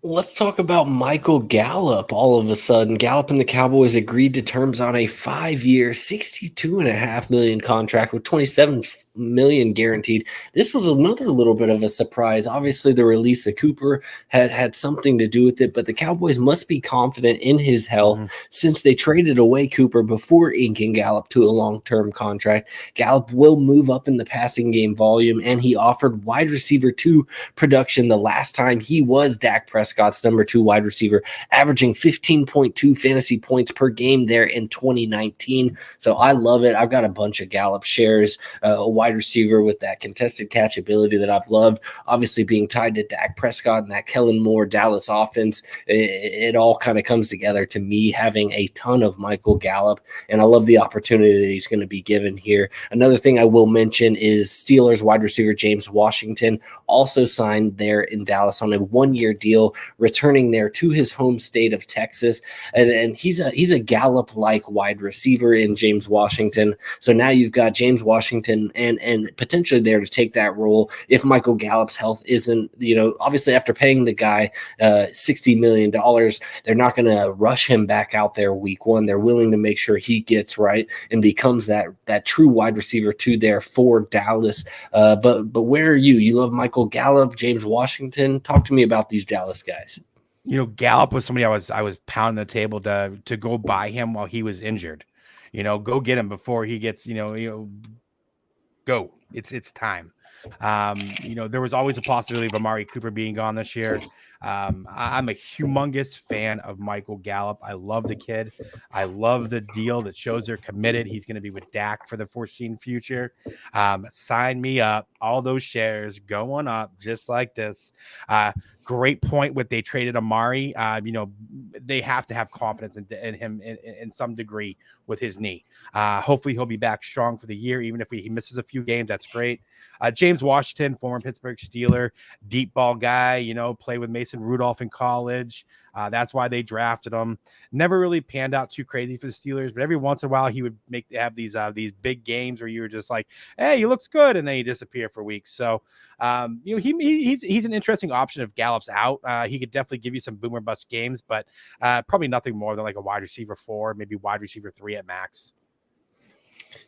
Let's talk about Michael Gallup. All of a sudden, Gallup and the Cowboys agreed to terms on a 5-year, $62.5 million contract with $27 million guaranteed. This was another little bit of a surprise. Obviously, the release of Cooper had something to do with it, but the Cowboys must be confident in his health since they traded away Cooper before inking Gallup to a long-term contract. Gallup will move up in the passing game volume, and he offered wide receiver 2 production the last time he was Dak Prescott's number 2 wide receiver, averaging 15.2 fantasy points per game there in 2019. So I love it. I've got a bunch of Gallup shares, a wide wide receiver with that contested catch ability that I've loved. Obviously, being tied to Dak Prescott and that Kellen Moore Dallas offense, it all kind of comes together to me having a ton of Michael Gallup, and I love the opportunity that he's going to be given here. Another thing I will mention is Steelers wide receiver James Washington also signed there in Dallas on a one-year deal, returning there to his home state of Texas, and he's a Gallup-like wide receiver in James Washington. So now you've got James Washington and potentially there to take that role if Michael Gallup's health isn't, obviously after paying the guy $60 million, they're not going to rush him back out there week one. They're willing to make sure he gets right and becomes that true wide receiver two there for Dallas. But where are you? You love Michael Gallup, James Washington. Talk to me about these Dallas guys. Gallup was somebody I was pounding the table to go buy him while he was injured. Go get him before he gets, go. It's time. There was always a possibility of Amari Cooper being gone this year. I'm a humongous fan of Michael Gallup. I love the kid. I love the deal that shows they're committed. He's going to be with Dak for the foreseen future. Sign me up. All those shares going up just like this. Great point with they traded Amari. They have to have confidence in him in some degree with his knee. Hopefully he'll be back strong for the year, even if he misses a few games. That's great. James Washington, former Pittsburgh Steeler, deep ball guy, played with Mason Rudolph in college. That's why they drafted him. Never really panned out too crazy for the Steelers, but every once in a while he would have these big games where you were just like, hey, he looks good, and then he disappear for weeks. So he's an interesting option if Gallup's out. He could definitely give you some boomer bust games, but probably nothing more than like a wide receiver 4, maybe wide receiver 3 at max.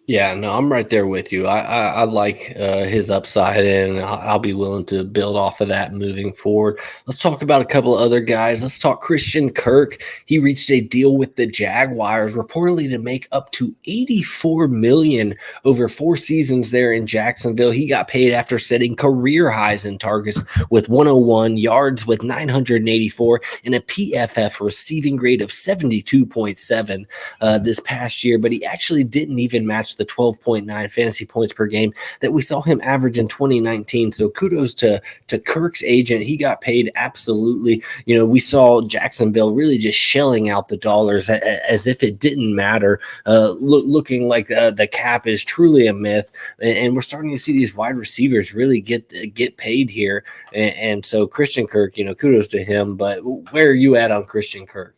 Yeah, no, I'm right there with you. I like his upside, and I'll be willing to build off of that moving forward. Let's talk about a couple of other guys. Let's talk Christian Kirk. He reached a deal with the Jaguars, reportedly to make up to $84 million over 4 seasons there in Jacksonville. He got paid after setting career highs in targets with 101, yards with 984, and a PFF receiving grade of 72.7 this past year. But he actually didn't even match the 12.9 fantasy points per game that we saw him average in 2019. So kudos to Kirk's agent. He got paid absolutely. We saw Jacksonville really just shelling out the dollars as if it didn't matter, looking like the cap is truly a myth. And we're starting to see these wide receivers really get paid here. And so Christian Kirk, kudos to him. But where are you at on Christian Kirk?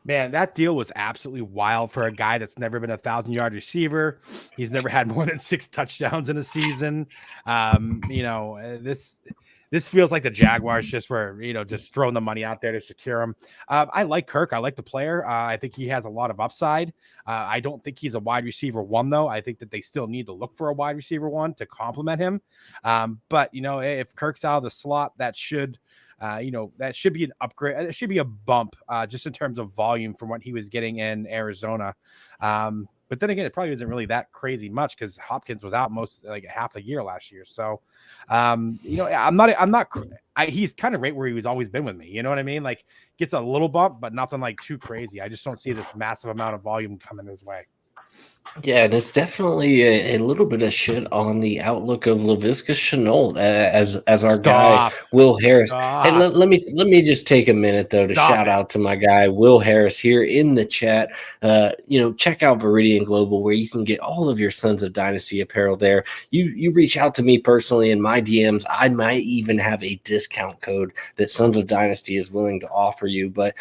Man, that deal was absolutely wild for a guy that's never been a 1,000-yard receiver. He's never had more than 6 touchdowns in a season. This feels like the Jaguars just were, just throwing the money out there to secure him. I like Kirk. I like the player. I think he has a lot of upside. I don't think he's a wide receiver 1, though. I think that they still need to look for a wide receiver 1 to complement him. But if Kirk's out of the slot, that should be an upgrade. It should be a bump just in terms of volume from what he was getting in Arizona. But then again, it probably isn't really that crazy much because Hopkins was out most like half the year last year. So, he's kind of right where he's always been with me. You know what I mean? Like gets a little bump, but nothing like too crazy. I just don't see this massive amount of volume coming his way. Yeah, and it's definitely a little bit of shit on the outlook of Laviska Shenault as our guy Will Harris. Hey, let me just take a minute though to shout out to my guy Will Harris here in the chat. Check out Viridian Global where you can get all of your Sons of Dynasty apparel there. You reach out to me personally in my DMs. I might even have a discount code that Sons of Dynasty is willing to offer you. But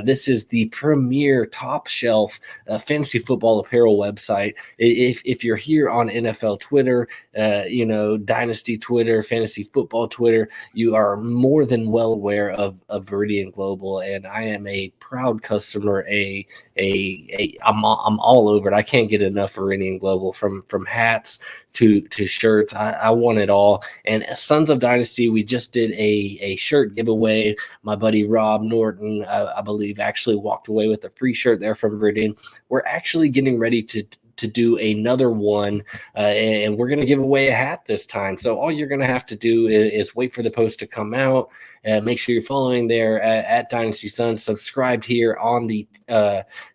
this is the premier top shelf fantasy football apparel website. If you're here on NFL Twitter, Dynasty Twitter, fantasy football Twitter, you are more than well aware of Viridian Global, and I am a proud customer. I'm all over it. I can't get enough Viridian Global from hats to shirts. I want it all. And Sons of Dynasty, we just did a shirt giveaway. My buddy Rob Norton, I believe, actually walked away with a free shirt there from Viridian. We're actually getting ready to do another one, and we're going to give away a hat this time. So all you're going to have to do is wait for the post to come out Make sure you're following there at Dynasty Sons. Subscribed here on the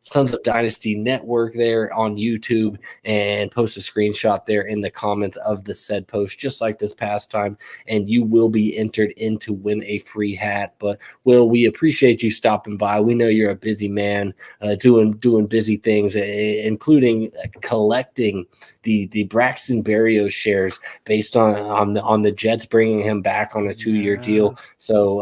Sons of Dynasty Network there on YouTube, and post a screenshot there in the comments of the said post, just like this past time, and you will be entered in to win a free hat. But Will, we appreciate you stopping by. We know you're a busy man, doing busy things, including collecting the Braxton Berrios shares based on the Jets bringing him back on a 2-year deal. So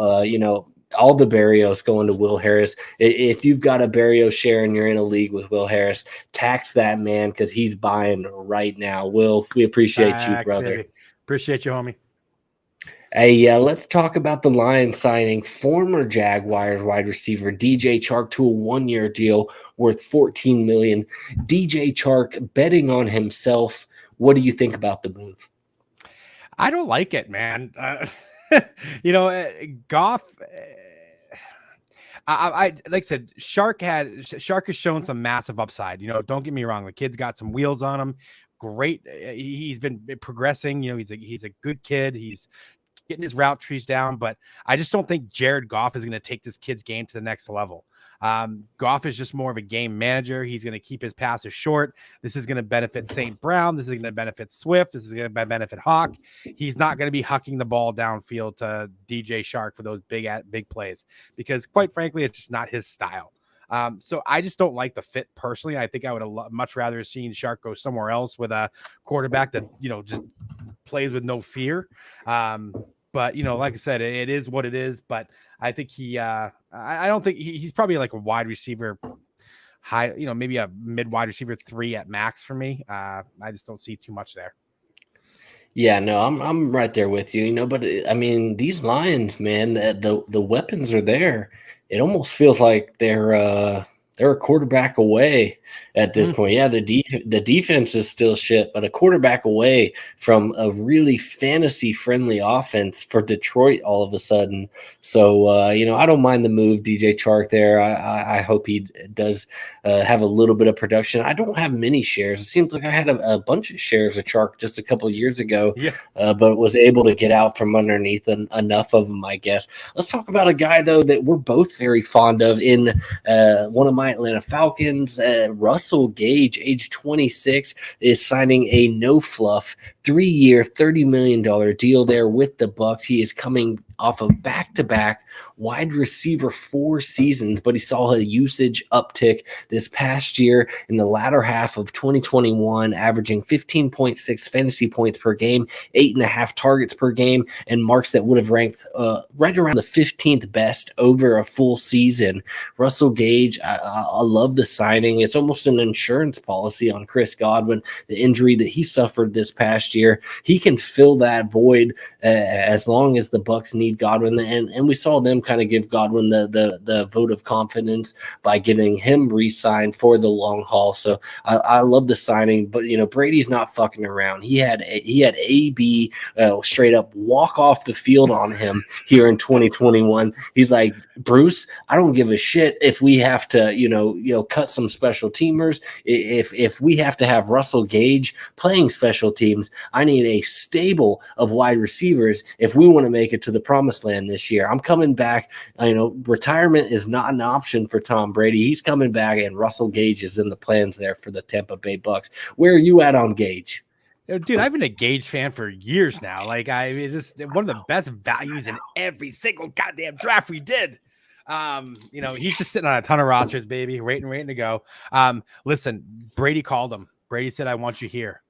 all the Berrios going to Will Harris. If you've got a Berrios share and you're in a league with Will Harris, tax that man because he's buying right now. Will, we appreciate you, brother. Baby. Appreciate you, homie. Hey, let's talk about the Lions signing former Jaguars wide receiver DJ Chark to a 1-year deal worth $14 million. DJ Chark betting on himself. What do you think about the move? I don't like it, man. Goff. I like I said, Chark has shown some massive upside. Don't get me wrong. The kid's got some wheels on him. Great. He's been progressing. He's a good kid. He's getting his route trees down, but I just don't think Jared Goff is going to take this kid's game to the next level. Goff is just more of a game manager. He's going to keep his passes short. This is going to benefit St. Brown. This is going to benefit Swift. This is going to benefit Hawk. He's not going to be hucking the ball downfield to DJ Chark for those big plays because, quite frankly, it's just not his style. So I just don't like the fit personally. I think I would have much rather seen Chark go somewhere else with a quarterback that, just plays with no fear. But, like I said, it is what it is. But I think I don't think he's probably like a wide receiver high, maybe a mid wide receiver 3 at max for me. I just don't see too much there. Yeah, no, I'm right there with you, but I mean, these Lions, man, the weapons are there. It almost feels like they're a quarterback away at this point. Yeah, the defense is still shit, but a quarterback away from a really fantasy-friendly offense for Detroit all of a sudden. So, I don't mind the move, DJ Chark there. I hope he does have a little bit of production. I don't have many shares. It seems like I had a bunch of shares of Chark just a couple of years ago, but was able to get out from underneath enough of them, I guess. Let's talk about a guy, though, that we're both very fond of in one of my Atlanta Falcons. Russell Gage, age 26, is signing a no-fluff 3-year, $30 million deal there with the Bucs. He is coming off of back-to-back wide receiver 4 seasons, but he saw a usage uptick this past year in the latter half of 2021, averaging 15.6 fantasy points per game, 8.5 targets per game, and marks that would have ranked right around the 15th best over a full season. Russell Gage, I love the signing. It's almost an insurance policy on Chris Godwin, the injury that he suffered this past year. He can fill that void as long as the Bucs need Godwin, and we saw them kind of give Godwin the vote of confidence by getting him re-signed for the long haul. So I love the signing, but Brady's not fucking around. He had AB straight up walk off the field on him here in 2021. He's like, Bruce, I don't give a shit if we have to cut some special teamers. If we have to have Russell Gage playing special teams, I need a stable of wide receivers if we want to make it to the promised land this year. I'm coming back. Retirement is not an option for Tom Brady. He's coming back, and Russell Gage is in the plans there for the Tampa Bay Bucs. Where are you at on Gage? Dude, I've been a Gage fan for years now. It's just one of the best values in every single goddamn draft we did. He's just sitting on a ton of rosters, baby, waiting to go. Listen, Brady called him. Brady said, I want you here.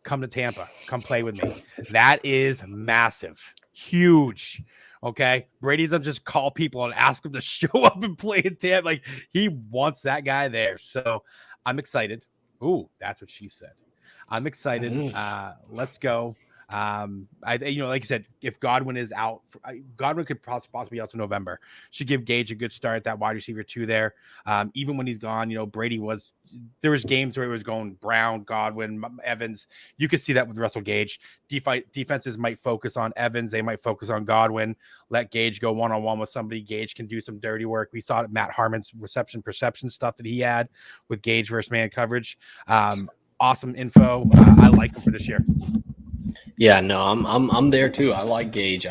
Come to Tampa. Come play with me. That is massive. Huge. Okay. Brady doesn't just call people and ask them to show up and play in Tampa. Like, he wants that guy there. So I'm excited. Ooh, that's what she said. I'm excited. Let's go. Like you said, if Godwin is out, Godwin could possibly be out to November. Should give Gage a good start at that wide receiver 2 there. Even when he's gone, Brady there was games where he was going Brown, Godwin, Evans. You could see that with Russell Gage. Defenses might focus on Evans. They might focus on Godwin. Let Gage go one-on-one with somebody. Gage can do some dirty work. We saw it Matt Harmon's perception stuff that he had with Gage versus man coverage. Awesome info. I like him for this year. Yeah, no, I'm there too. I like Gage.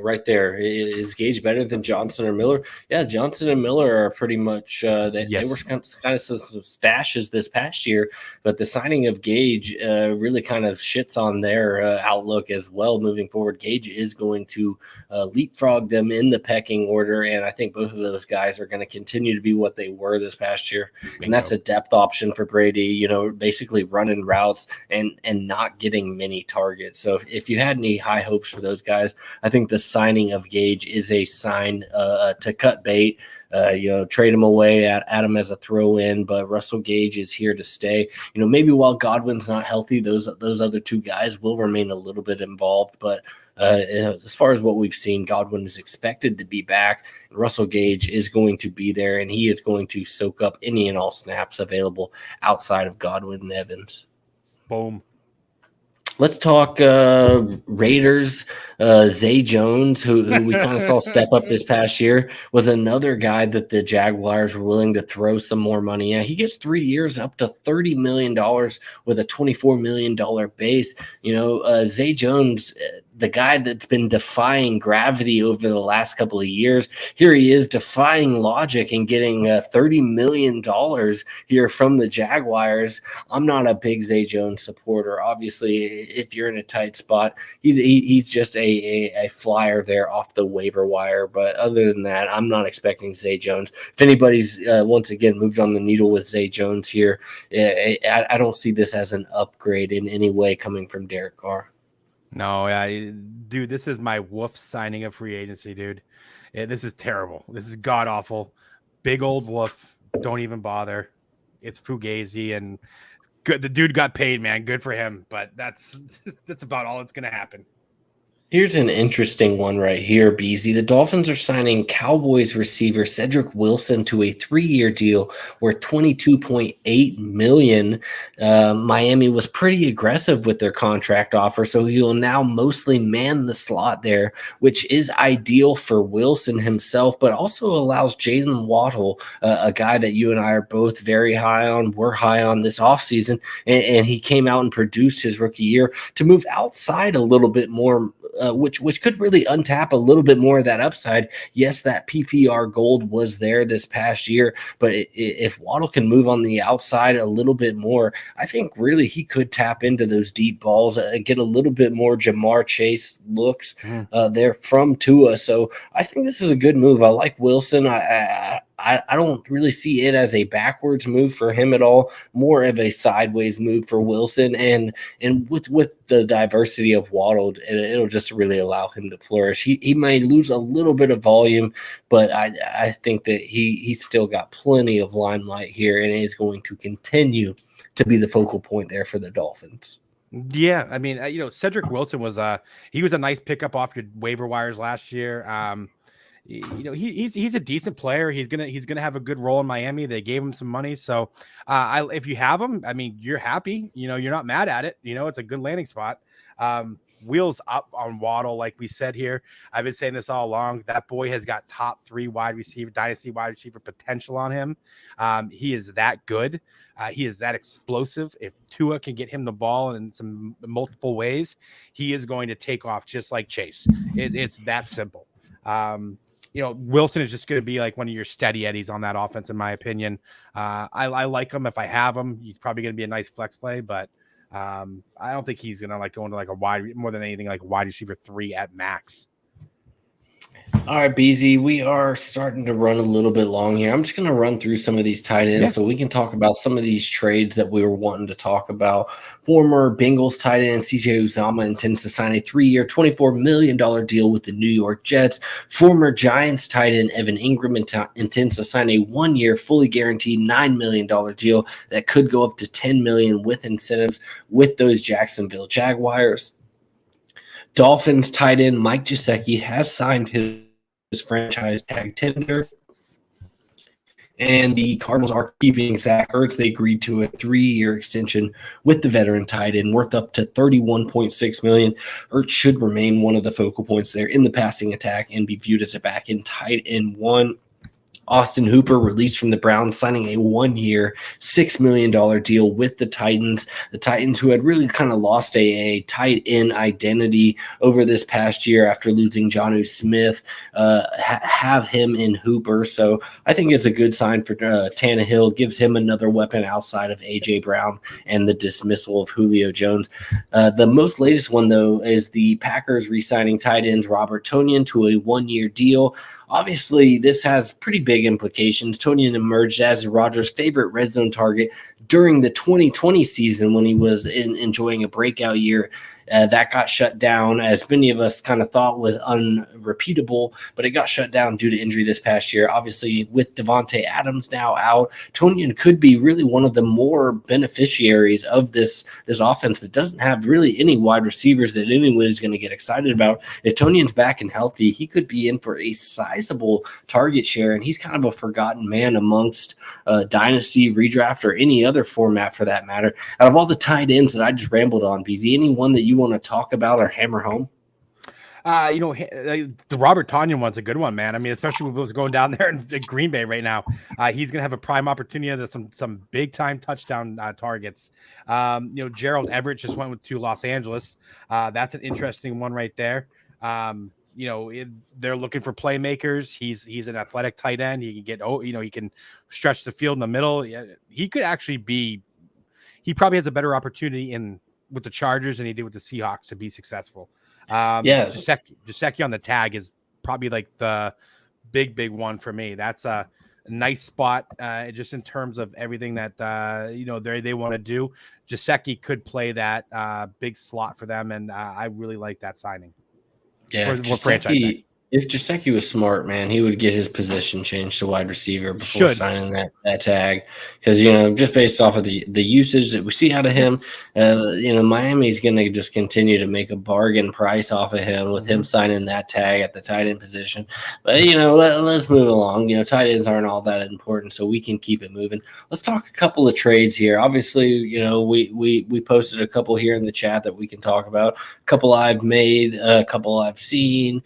right there. Is Gage better than Johnson or Miller? Yeah, Johnson and Miller are pretty much they were kind of some stashes this past year, but the signing of Gage really kind of shits on their outlook as well moving forward. Gage is going to leapfrog them in the pecking order, and I think both of those guys are going to continue to be what they were this past year, and that's a depth option for Brady. Basically running routes and not getting many targets. So if you had any high hopes for those guys, I think the signing of Gage is a sign to cut bait, trade him away at him as a throw in, but Russell Gage is here to stay. Maybe while Godwin's not healthy, those other two guys will remain a little bit involved, but as far as what we've seen, Godwin is expected to be back. Russell Gage is going to be there, and he is going to soak up any and all snaps available outside of Godwin and Evans. Boom. Let's talk Raiders. Zay Jones, who we kind of saw step up this past year, was another guy that the Jaguars were willing to throw some more money at. He gets 3 years, up to $30 million with a $24 million base. Zay Jones, the guy that's been defying gravity over the last couple of years, here he is defying logic and getting $30 million here from the Jaguars. I'm not a big Zay Jones supporter. Obviously, if you're in a tight spot, he's just a flyer there off the waiver wire. But other than that, I'm not expecting Zay Jones. If anybody's once again moved on the needle with Zay Jones here, I don't see this as an upgrade in any way coming from Derek Carr. No, dude, this is my woof signing of free agency, dude. This is terrible. This is god awful. Big old woof. Don't even bother. It's Fugazi, and good. The dude got paid, man. Good for him. But that's about all that's gonna happen. Here's an interesting one right here, BZ. The Dolphins are signing Cowboys receiver Cedric Wilson to a 3-year deal worth $22.8 million. Miami was pretty aggressive with their contract offer, so he will now mostly man the slot there, which is ideal for Wilson himself, but also allows Jalen Waddle, a guy that you and I are both very high on, we're high on this offseason, and he came out and produced his rookie year, to move outside a little bit more, which could really untap a little bit more of that upside. Yes, that PPR gold was there this past year, but if Waddle can move on the outside a little bit more, I think really he could tap into those deep balls, get a little bit more Jamar Chase looks there from Tua. So I think this is a good move. I like Wilson. I don't really see it as a backwards move for him at all, more of a sideways move for Wilson. And with the diversity of Waddle, it'll just really allow him to flourish. He may lose a little bit of volume, but I think that he's still got plenty of limelight here and is going to continue to be the focal point there for the Dolphins. Yeah, I mean, Cedric Wilson was he was a nice pickup off your waiver wires last year. He's a decent player. He's gonna have a good role in Miami. They gave him some money, so if you have him, I mean, you're happy. You're not mad at it. It's a good landing spot. Wheels up on Waddle, like we said here. I've been saying this all along. That boy has got top 3 dynasty wide receiver potential on him. He is that good. He is that explosive. If Tua can get him the ball in some multiple ways, he is going to take off just like Chase. It's that simple. Wilson is just going to be like one of your steady eddies on that offense, in my opinion. I like him. If I have him, he's probably going to be a nice flex play, but I don't think he's going to go into like a more than anything like wide receiver 3 at max. All right, BZ, we are starting to run a little bit long here. I'm just going to run through some of these tight ends so we can talk about some of these trades that we were wanting to talk about. Former Bengals tight end CJ Uzomah intends to sign a 3-year, $24 million deal with the New York Jets. Former Giants tight end Evan Ingram intends to sign a 1-year, fully guaranteed $9 million deal that could go up to $10 million with incentives with those Jacksonville Jaguars. Dolphins tight end Mike Gesicki has signed his franchise tag tender, and the Cardinals are keeping Zach Ertz. They agreed to a 3-year extension with the veteran tight end worth up to $31.6 million. Ertz should remain one of the focal points there in the passing attack and be viewed as a back-end tight end 1. Austin Hooper released from the Browns, signing a 1-year, $6 million deal with the Titans. The Titans, who had really kind of lost a tight end identity over this past year after losing Jonnu Smith, have him in Hooper. So I think it's a good sign for Tannehill. Gives him another weapon outside of A.J. Brown and the dismissal of Julio Jones. The most latest one, though, is the Packers re-signing tight end Robert Tonyan to a 1-year deal. Obviously, this has pretty big implications. Tonyan emerged as Rodgers' favorite red zone target during the 2020 season when he was enjoying a breakout year. That got shut down, as many of us kind of thought was unrepeatable, but it got shut down due to injury this past year. Obviously, with Devonte Adams now out, Tonyan could be really one of the more beneficiaries of this offense that doesn't have really any wide receivers that anyone is going to get excited about. If Tonyan's back and healthy, he could be in for a sizable target share, and he's kind of a forgotten man amongst Dynasty, redraft, or any other format for that matter. Out of all the tight ends that I just rambled on, BZ, any one that you want to talk about or hammer home? The Robert Tonyan one's a good one, man. I mean, especially with what's going down there in Green Bay right now. He's going to have a prime opportunity to some big time touchdown targets. Gerald Everett just went to Los Angeles. That's an interesting one right there. They're looking for playmakers. He's an athletic tight end. He can he can stretch the field in the middle. He could actually he probably has a better opportunity with the Chargers than he did with the Seahawks to be successful. Gesicki on the tag is probably like the big one for me. That's a nice spot just in terms of everything that they want to do. Gesicki could play that big slot for them, and I really like that signing. Yeah, if Gesicki was smart, man, he would get his position changed to wide receiver before signing that tag. Because, just based off of the usage that we see out of him, Miami's going to just continue to make a bargain price off of him with him signing that tag at the tight end position. But, let's move along. Tight ends aren't all that important, so we can keep it moving. Let's talk a couple of trades here. Obviously, we posted a couple here in the chat that we can talk about. A couple I've made, a couple I've seen.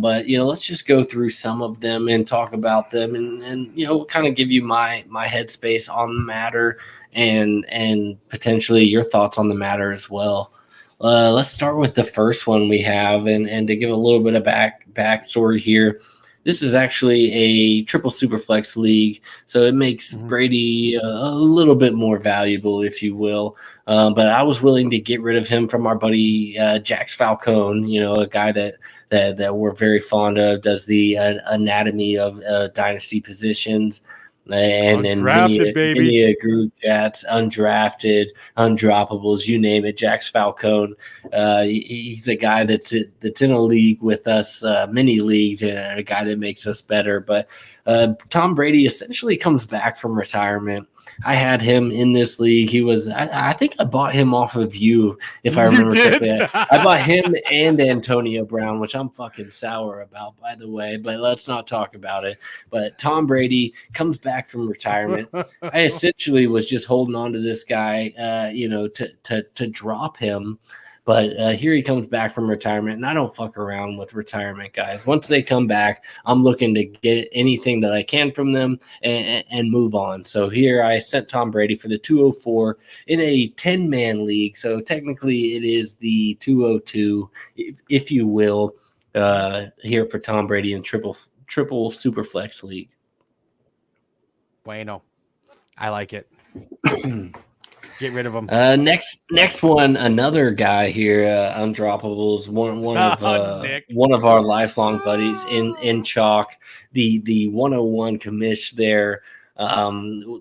But let's just go through some of them and talk about them, and kind of give you my headspace on the matter and potentially your thoughts on the matter as well. Let's start with the first one we have, and to give a little bit of backstory here. This is actually a triple superflex league, so it makes Brady a little bit more valuable, if you will. But I was willing to get rid of him from our buddy Jax Falcone, a guy that we're very fond of, does the anatomy of dynasty positions and many group chats, undrafted, undroppables, you name it. Jax Falcone, he's a guy that's in a league with us, many leagues, and a guy that makes us better. But Tom Brady essentially comes back from retirement. I had him in this league. He was, I think I bought him off of you, if I remember correctly. I bought him and Antonio Brown, which I'm fucking sour about, by the way, but let's not talk about it. But Tom Brady comes back from retirement. I essentially was just holding on to this guy, to drop him. But here he comes back from retirement, and I don't fuck around with retirement guys. Once they come back, I'm looking to get anything that I can from them and move on. So here I sent Tom Brady for the 204 in a 10-man league. So technically it is the 202, if you will, here for Tom Brady in triple super flex league. Bueno. I like it. Get rid of him. Next one, another guy here, undroppables. One of our lifelong buddies in chalk. The 101 commish there.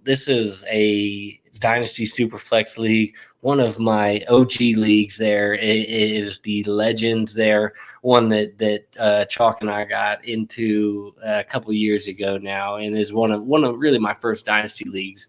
This is a Dynasty Superflex league. One of my OG leagues there. It is the Legends there. One that Chalk and I got into a couple years ago now, and is one of really my first Dynasty leagues.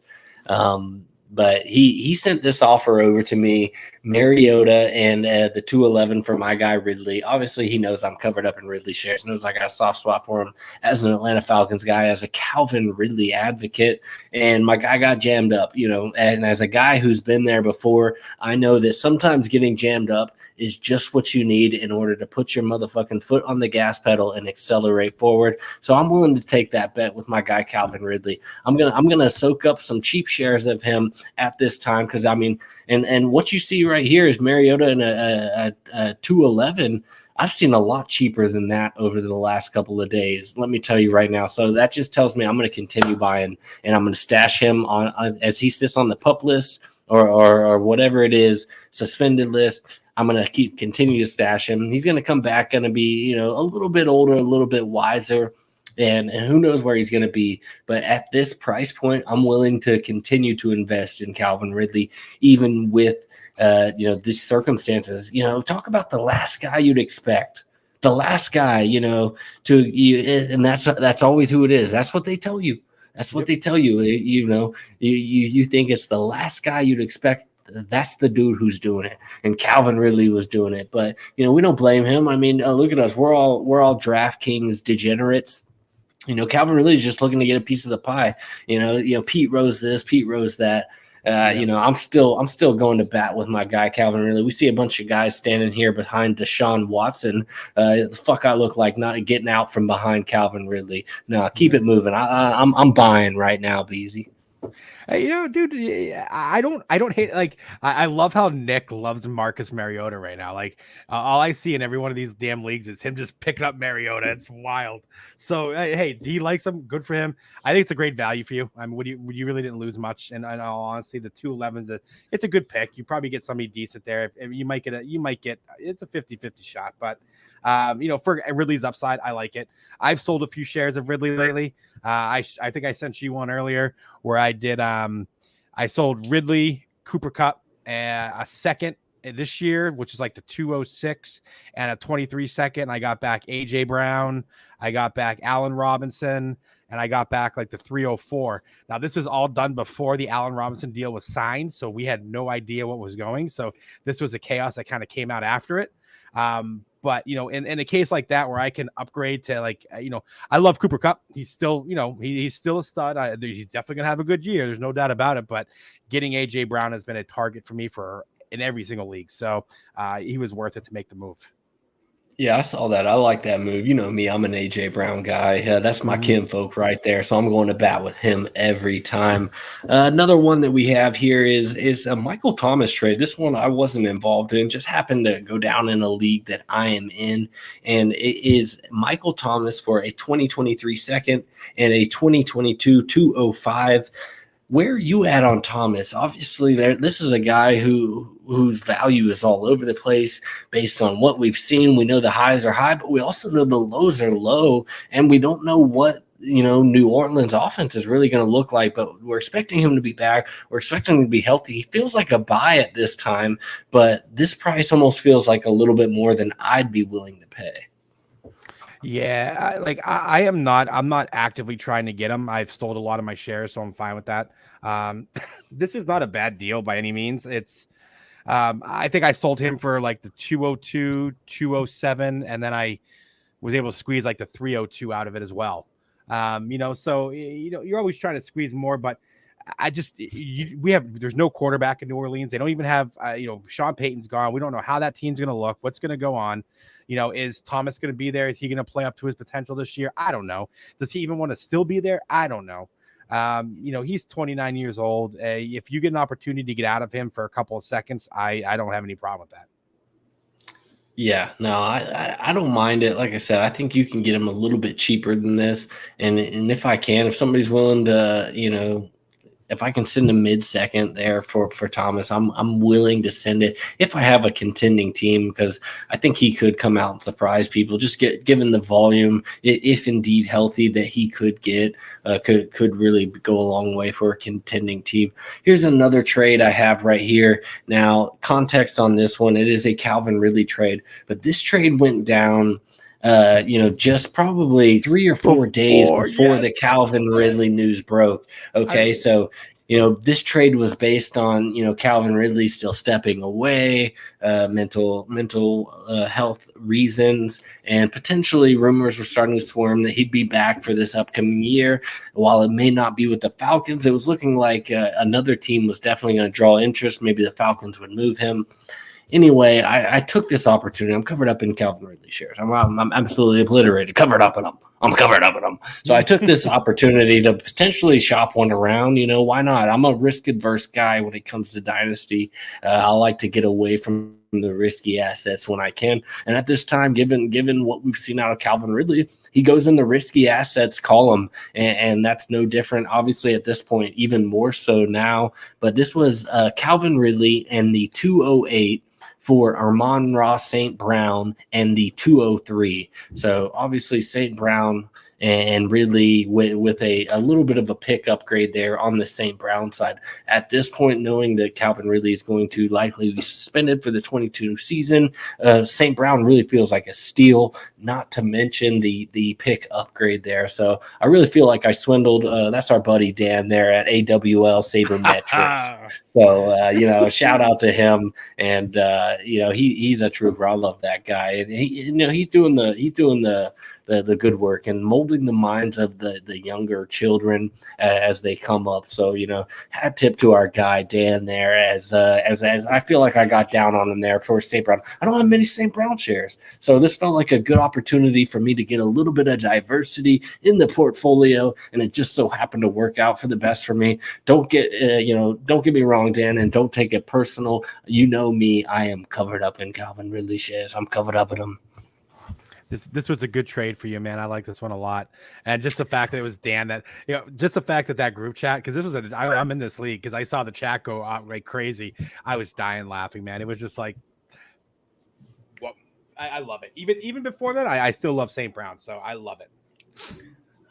but he sent this offer over to me, Mariota and the 211 for my guy Ridley. Obviously, he knows I'm covered up in Ridley shares. Knows I got a soft spot for him as an Atlanta Falcons guy, as a Calvin Ridley advocate. And my guy got jammed up, and as a guy who's been there before, I know that sometimes getting jammed up is just what you need in order to put your motherfucking foot on the gas pedal and accelerate forward. So I'm willing to take that bet with my guy Calvin Ridley. I'm gonna soak up some cheap shares of him at this time, because I mean, and what you see right here is Mariota and a 211. I've seen a lot cheaper than that over the last couple of days. Let me tell you right now. So that just tells me I'm going to continue buying, and I'm going to stash him on as he sits on the pup list or whatever it is, suspended list. I'm going to continue to stash him. He's going to come back, going to be, a little bit older, a little bit wiser, and who knows where he's going to be. But at this price point, I'm willing to continue to invest in Calvin Ridley, even with, these circumstances. Talk about the last guy you'd expect. The last guy, and that's always who it is. That's what they tell you. That's what they tell you. You think it's the last guy you'd expect. That's the dude who's doing it, and Calvin Ridley was doing it. But we don't blame him. I mean, look at us. We're all DraftKings degenerates. Calvin Ridley is just looking to get a piece of the pie. Pete Rose this, Pete Rose that. I'm still going to bat with my guy Calvin Ridley. We see a bunch of guys standing here behind Deshawn Watson. The fuck I look like not getting out from behind Calvin Ridley. No, keep it moving. I'm buying right now, Beezy. Dude, I don't hate, like, I love how Nick loves Marcus Mariota right now. Like, all I see in every one of these damn leagues is him just picking up Mariota. It's wild. So, hey, he likes him. Good for him. I think it's a great value for you. I mean, you really didn't lose much. And in all honesty, the 211s, it's a good pick. You probably get somebody decent there. If you might get it's a 50-50 shot, but for Ridley's upside, I like it. I've sold a few shares of Ridley lately. I think I sent you one earlier where I did. I sold Ridley, Cooper Kupp, a second this year, which is like the 206, and a 23 second. I got back AJ Brown. I got back Allen Robinson, and I got back like the 304. Now, this was all done before the Allen Robinson deal was signed, so we had no idea what was going. So this was a chaos that kind of came out after it. But, in a case like that where I can upgrade to, like, I love Cooper Kupp. He's still, he's still a stud. He's definitely going to have a good year. There's no doubt about it. But getting AJ Brown has been a target for me in every single league. So he was worth it to make the move. Yeah, I saw that. I like that move. You know me, I'm an AJ Brown guy. That's my kinfolk right there. So I'm going to bat with him every time. Another one that we have here is a Michael Thomas trade. This one I wasn't involved in, just happened to go down in a league that I am in. And it is Michael Thomas for a 2023 second and a 2022 205. Where are you at on Thomas? Obviously, this is a guy whose value is all over the place based on what we've seen. We know the highs are high, but we also know the lows are low, and we don't know what New Orleans offense is really going to look like. But we're expecting him to be back. We're expecting him to be healthy. He feels like a buy at this time, but this price almost feels like a little bit more than I'd be willing to pay. Yeah, I'm not actively trying to get him. I've sold a lot of my shares, so I'm fine with that. This is not a bad deal by any means. It's, I think I sold him for like the 202, 207, and then I was able to squeeze like the 302 out of it as well. So you're always trying to squeeze more, but there's no quarterback in New Orleans. They don't even have, Sean Payton's gone. We don't know how that team's going to look, what's going to go on. Is Thomas going to be there? Is he going to play up to his potential this year? I don't know. Does he even want to still be there? I don't know. He's 29 years old. If you get an opportunity to get out of him for a couple of seconds, I don't have any problem with that. Yeah, no, I don't mind it. Like I said, I think you can get him a little bit cheaper than this. And if somebody's willing to, if I can send a mid-second there for Thomas, I'm willing to send it if I have a contending team, because I think he could come out and surprise people. Just given the volume, if indeed healthy, that he could get, could really go a long way for a contending team. Here's another trade I have right here. Now, context on this one, it is a Calvin Ridley trade, but this trade went down just probably 3 or 4 days before the Calvin Ridley news broke. Okay, so this trade was based on, Calvin Ridley still stepping away, mental health reasons, and potentially rumors were starting to swarm that he'd be back for this upcoming year. While it may not be with the Falcons, it was looking like another team was definitely going to draw interest. Maybe the Falcons would move him. Anyway, I took this opportunity. I'm covered up in Calvin Ridley shares. I'm absolutely obliterated, covered up in them. I'm covered up in them. So I took this opportunity to potentially shop one around. Why not? I'm a risk-adverse guy when it comes to Dynasty. I like to get away from the risky assets when I can. And at this time, given what we've seen out of Calvin Ridley, he goes in the risky assets column, and that's no different. Obviously, at this point, even more so now. But this was Calvin Ridley and the 208 for Amon-Ra St. Brown and the 203. So obviously St. Brown and Ridley with a little bit of a pick upgrade there on the St. Brown side. At this point, knowing that Calvin Ridley is going to likely be suspended for the 22 season, St. Brown really feels like a steal, not to mention the pick upgrade there. So I really feel like I swindled. That's our buddy Dan there at AWL Sabermetrics. So, shout out to him. And, he's a trooper. I love that guy. And he's doing the good work and molding the minds of the younger children as they come up. So, hat tip to our guy Dan there as I feel like I got down on him there for St. Brown. I don't have many St. Brown shares. So this felt like a good opportunity for me to get a little bit of diversity in the portfolio. And it just so happened to work out for the best for me. Don't get me wrong, Dan, and don't take it personal. You know me, I am covered up in Calvin Ridley shares. I'm covered up in them. This was a good trade for you, man. I like this one a lot. And just the fact that it was Dan just the fact that group chat, because this was I'm in this league, because I saw the chat go out like crazy. I was dying laughing, man. It was just like, well, I love it. Even before that, I still love St. Brown, so I love it.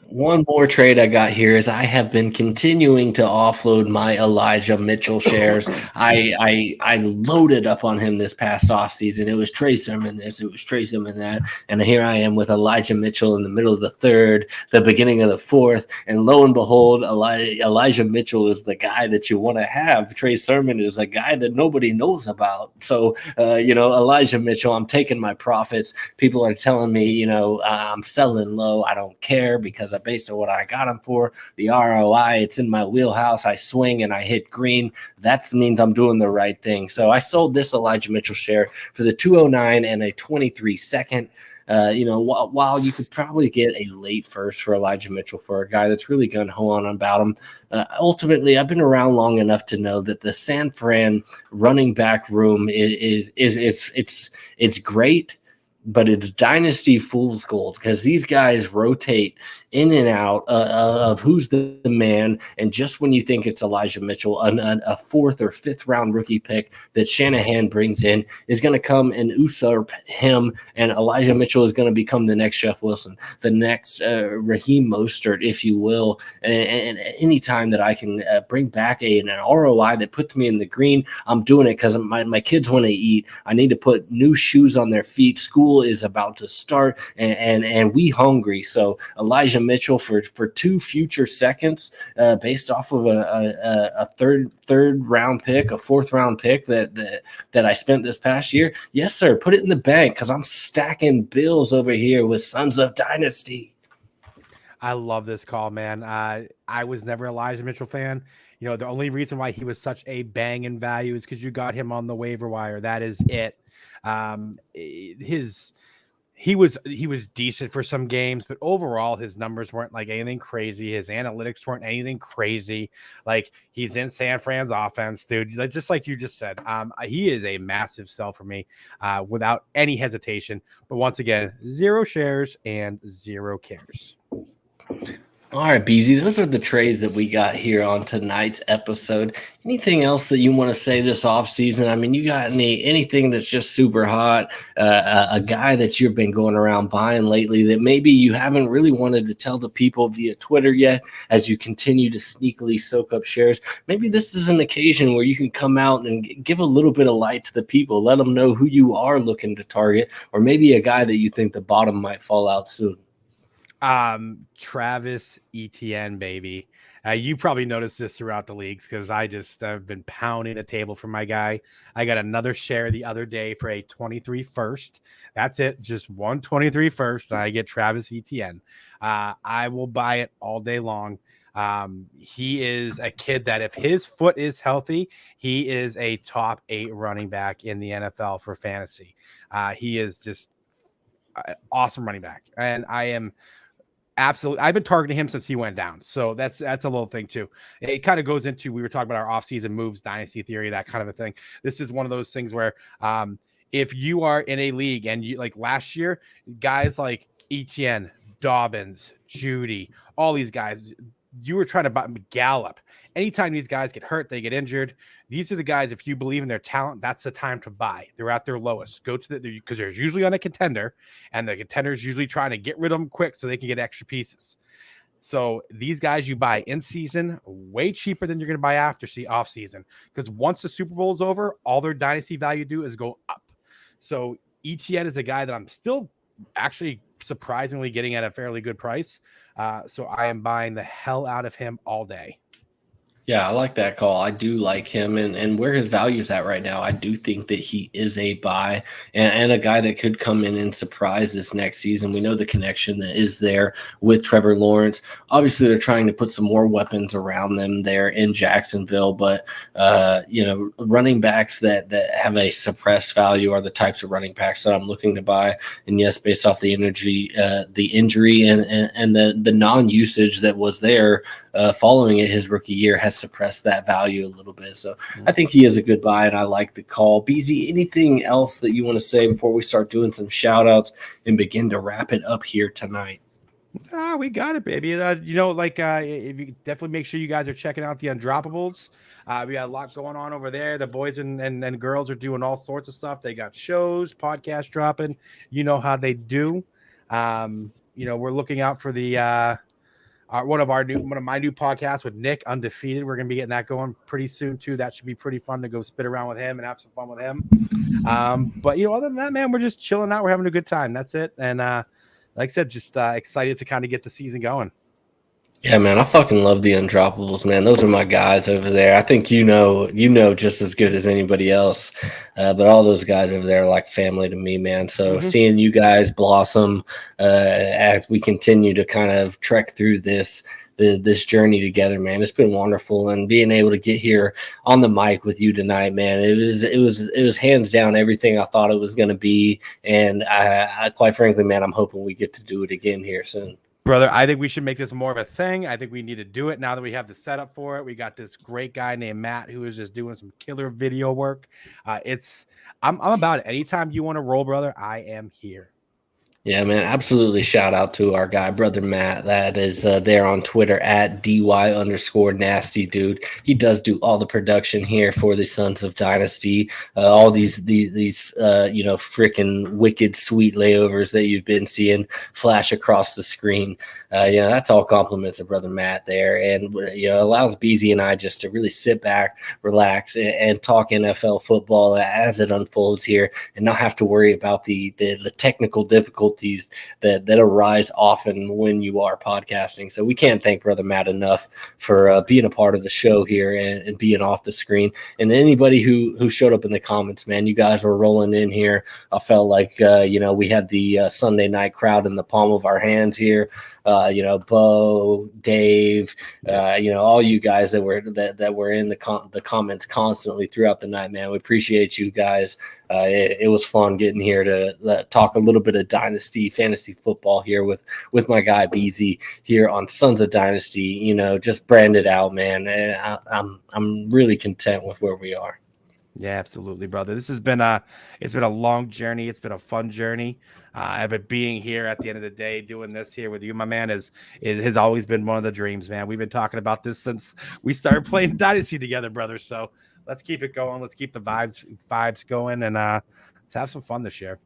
One more trade I got here is I have been continuing to offload my Elijah Mitchell shares. I loaded up on him this past offseason. It was Trey Sermon this, it was Trey Sermon that, and here I am with Elijah Mitchell in the middle of the third, the beginning of the fourth, and lo and behold, Elijah Mitchell is the guy that you want to have. Trey Sermon is a guy that nobody knows about. So, Elijah Mitchell, I'm taking my profits. People are telling me, I'm selling low. I don't care because based on what I got him for, the ROI, it's in my wheelhouse. I swing and I hit green. That means I'm doing the right thing. So I sold this Elijah Mitchell share for the 209 and a 23 second. While you could probably get a late first for Elijah Mitchell for a guy that's really gun ho on about him, ultimately, I've been around long enough to know that the San Fran running back room is great, but it's dynasty fool's gold because these guys rotate in and out of who's the man. And just when you think it's Elijah Mitchell, a fourth or fifth round rookie pick that Shanahan brings in is going to come and usurp him. And Elijah Mitchell is going to become the next Jeff Wilson, the next Raheem Mostert, if you will. And anytime that I can bring back an ROI that puts me in the green, I'm doing it because my kids want to eat. I need to put new shoes on their feet. School is about to start and we hungry. So Elijah Mitchell for 2 future seconds based off of a third round pick, a fourth round pick that I spent this past year. Yes, sir. Put it in the bank because I'm stacking bills over here with Sons of Dynasty. I love this call, man. I was never an Elijah Mitchell fan. The only reason why he was such a bang in value is because you got him on the waiver wire. That is it. He was decent for some games, but overall his numbers weren't like anything crazy. His analytics weren't anything crazy. Like, he's in San Fran's offense, dude. Just like you just said, he is a massive sell for me without any hesitation. But once again, 0 shares and 0 cares. All right, BZ, those are the trades that we got here on tonight's episode. Anything else that you want to say this offseason? I mean, you got anything that's just super hot, a guy that you've been going around buying lately that maybe you haven't really wanted to tell the people via Twitter yet as you continue to sneakily soak up shares? Maybe this is an occasion where you can come out and give a little bit of light to the people, let them know who you are looking to target, or maybe a guy that you think the bottom might fall out soon. Travis Etienne, baby. You probably noticed this throughout the leagues because I've been pounding the table for my guy. I got another share the other day for a 23 first. That's it, just 123 first. And I get Travis Etienne. I will buy it all day long. He is a kid that if his foot is healthy, he is a top 8 running back in the NFL for fantasy. He is just awesome running back. And I am absolutely, I've been targeting him since he went down. So that's a little thing too. It kind of goes into, we were talking about our offseason moves, dynasty theory, that kind of a thing. This is one of those things where if you are in a league and you like last year, guys like Etienne, Dobbins, Judy, all these guys, you were trying to buy Gallup. Anytime these guys get hurt, they get injured. These are the guys, if you believe in their talent, that's the time to buy. They're at their lowest. Go to because they're usually on a contender, and the contender is usually trying to get rid of them quick so they can get extra pieces. So these guys you buy in season way cheaper than you're going to buy after off season, because once the Super Bowl is over, all their dynasty value do is go up. So ETN is a guy that I'm still actually surprisingly getting at a fairly good price. So I am buying the hell out of him all day. Yeah, I like that call. I do like him, and where his value is at right now, I do think that he is a buy and a guy that could come in and surprise this next season. We know the connection that is there with Trevor Lawrence. Obviously, they're trying to put some more weapons around them there in Jacksonville, but running backs that have a suppressed value are the types of running backs that I'm looking to buy. And yes, based off the injury and the non-usage that was there following his rookie year has suppressed that value a little bit. So I think he is a good buy, and I like the call. BZ, anything else that you want to say before we start doing some shout-outs and begin to wrap it up here tonight? We got it, baby. If you definitely make sure you guys are checking out the Undroppables. We got a lot going on over there. The boys and girls are doing all sorts of stuff. They got shows, podcasts dropping. You know how they do. We're looking out for the one of my new podcasts with Nick, Undefeated. We're gonna be getting that going pretty soon too. That should be pretty fun to go spit around with him and have some fun with him. But other than that, man, we're just chilling out. We're having a good time. That's it. And like I said, just excited to kind of get the season going. Yeah, man, I fucking love the Undroppables, man. Those are my guys over there. I think you know just as good as anybody else. But all those guys over there are like family to me, man. So seeing you guys blossom as we continue to kind of trek through this journey together, man, it's been wonderful. And being able to get here on the mic with you tonight, man, it was hands down everything I thought it was going to be. And I quite frankly, man, I'm hoping we get to do it again here soon. Brother, I think we should make this more of a thing. I think we need to do it now that we have the setup for it. We got this great guy named Matt who is just doing some killer video work. I'm about it. Anytime you want to roll, brother, I am here. Yeah, man, absolutely. Shout out to our guy, brother Matt, that is there on Twitter at DY_nasty dude. He does do all the production here for the Sons of Dynasty. All these freaking wicked sweet layovers that you've been seeing flash across the screen. That's all compliments of brother Matt there, and allows BZ and I just to really sit back, relax, and talk NFL football as it unfolds here, and not have to worry about the technical difficulties that arise often when you are podcasting. So we can't thank brother Matt enough for being a part of the show here and being off the screen. And anybody who showed up in the comments, man, you guys were rolling in here. I felt like we had the Sunday night crowd in the palm of our hands here. Bo, Dave, all you guys that were in the comments constantly throughout the night, man. We appreciate you guys. It was fun getting here to talk a little bit of Dynasty fantasy football here with my guy BZ here on Sons of Dynasty. Just branded out, man. I'm really content with where we are. Yeah, absolutely, brother. This has been it's been a long journey. It's been a fun journey. But being here at the end of the day, doing this here with you, my man, has always been one of the dreams, man. We've been talking about this since we started playing Dynasty together, brother. So let's keep it going. Let's keep the vibes going, and let's have some fun this year.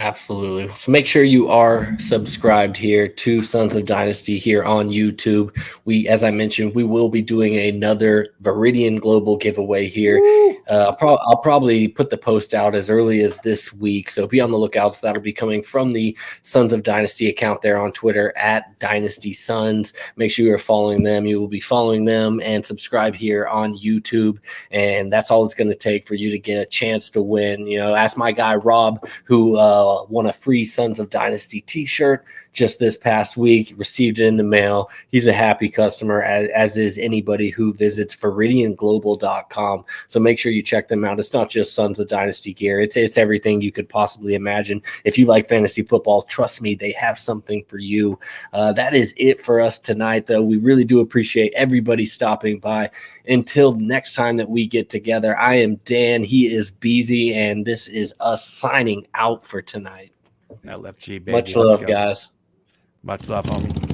Absolutely. So make sure you are subscribed here to Sons of Dynasty here on YouTube. As I mentioned, we will be doing another Viridian Global giveaway here. I'll probably put the post out as early as this week, so be on the lookout. So that'll be coming from the Sons of Dynasty account there on Twitter at Dynasty Sons. Make sure you're following them. You will be following them and subscribe here on YouTube, and that's all it's going to take for you to get a chance to win. Ask my guy Rob, who won a free Sons of Dynasty t-shirt just this past week, received it in the mail. He's a happy customer, as is anybody who visits ViridianGlobal.com. So make sure you check them out. It's not just Sons of Dynasty gear. It's everything you could possibly imagine. If you like fantasy football, trust me, they have something for you. That is it for us tonight, though. We really do appreciate everybody stopping by. Until next time that we get together, I am Dan. He is Beezy, and this is us signing out for tonight. LFG, baby. Much love, guys. Much love, homie.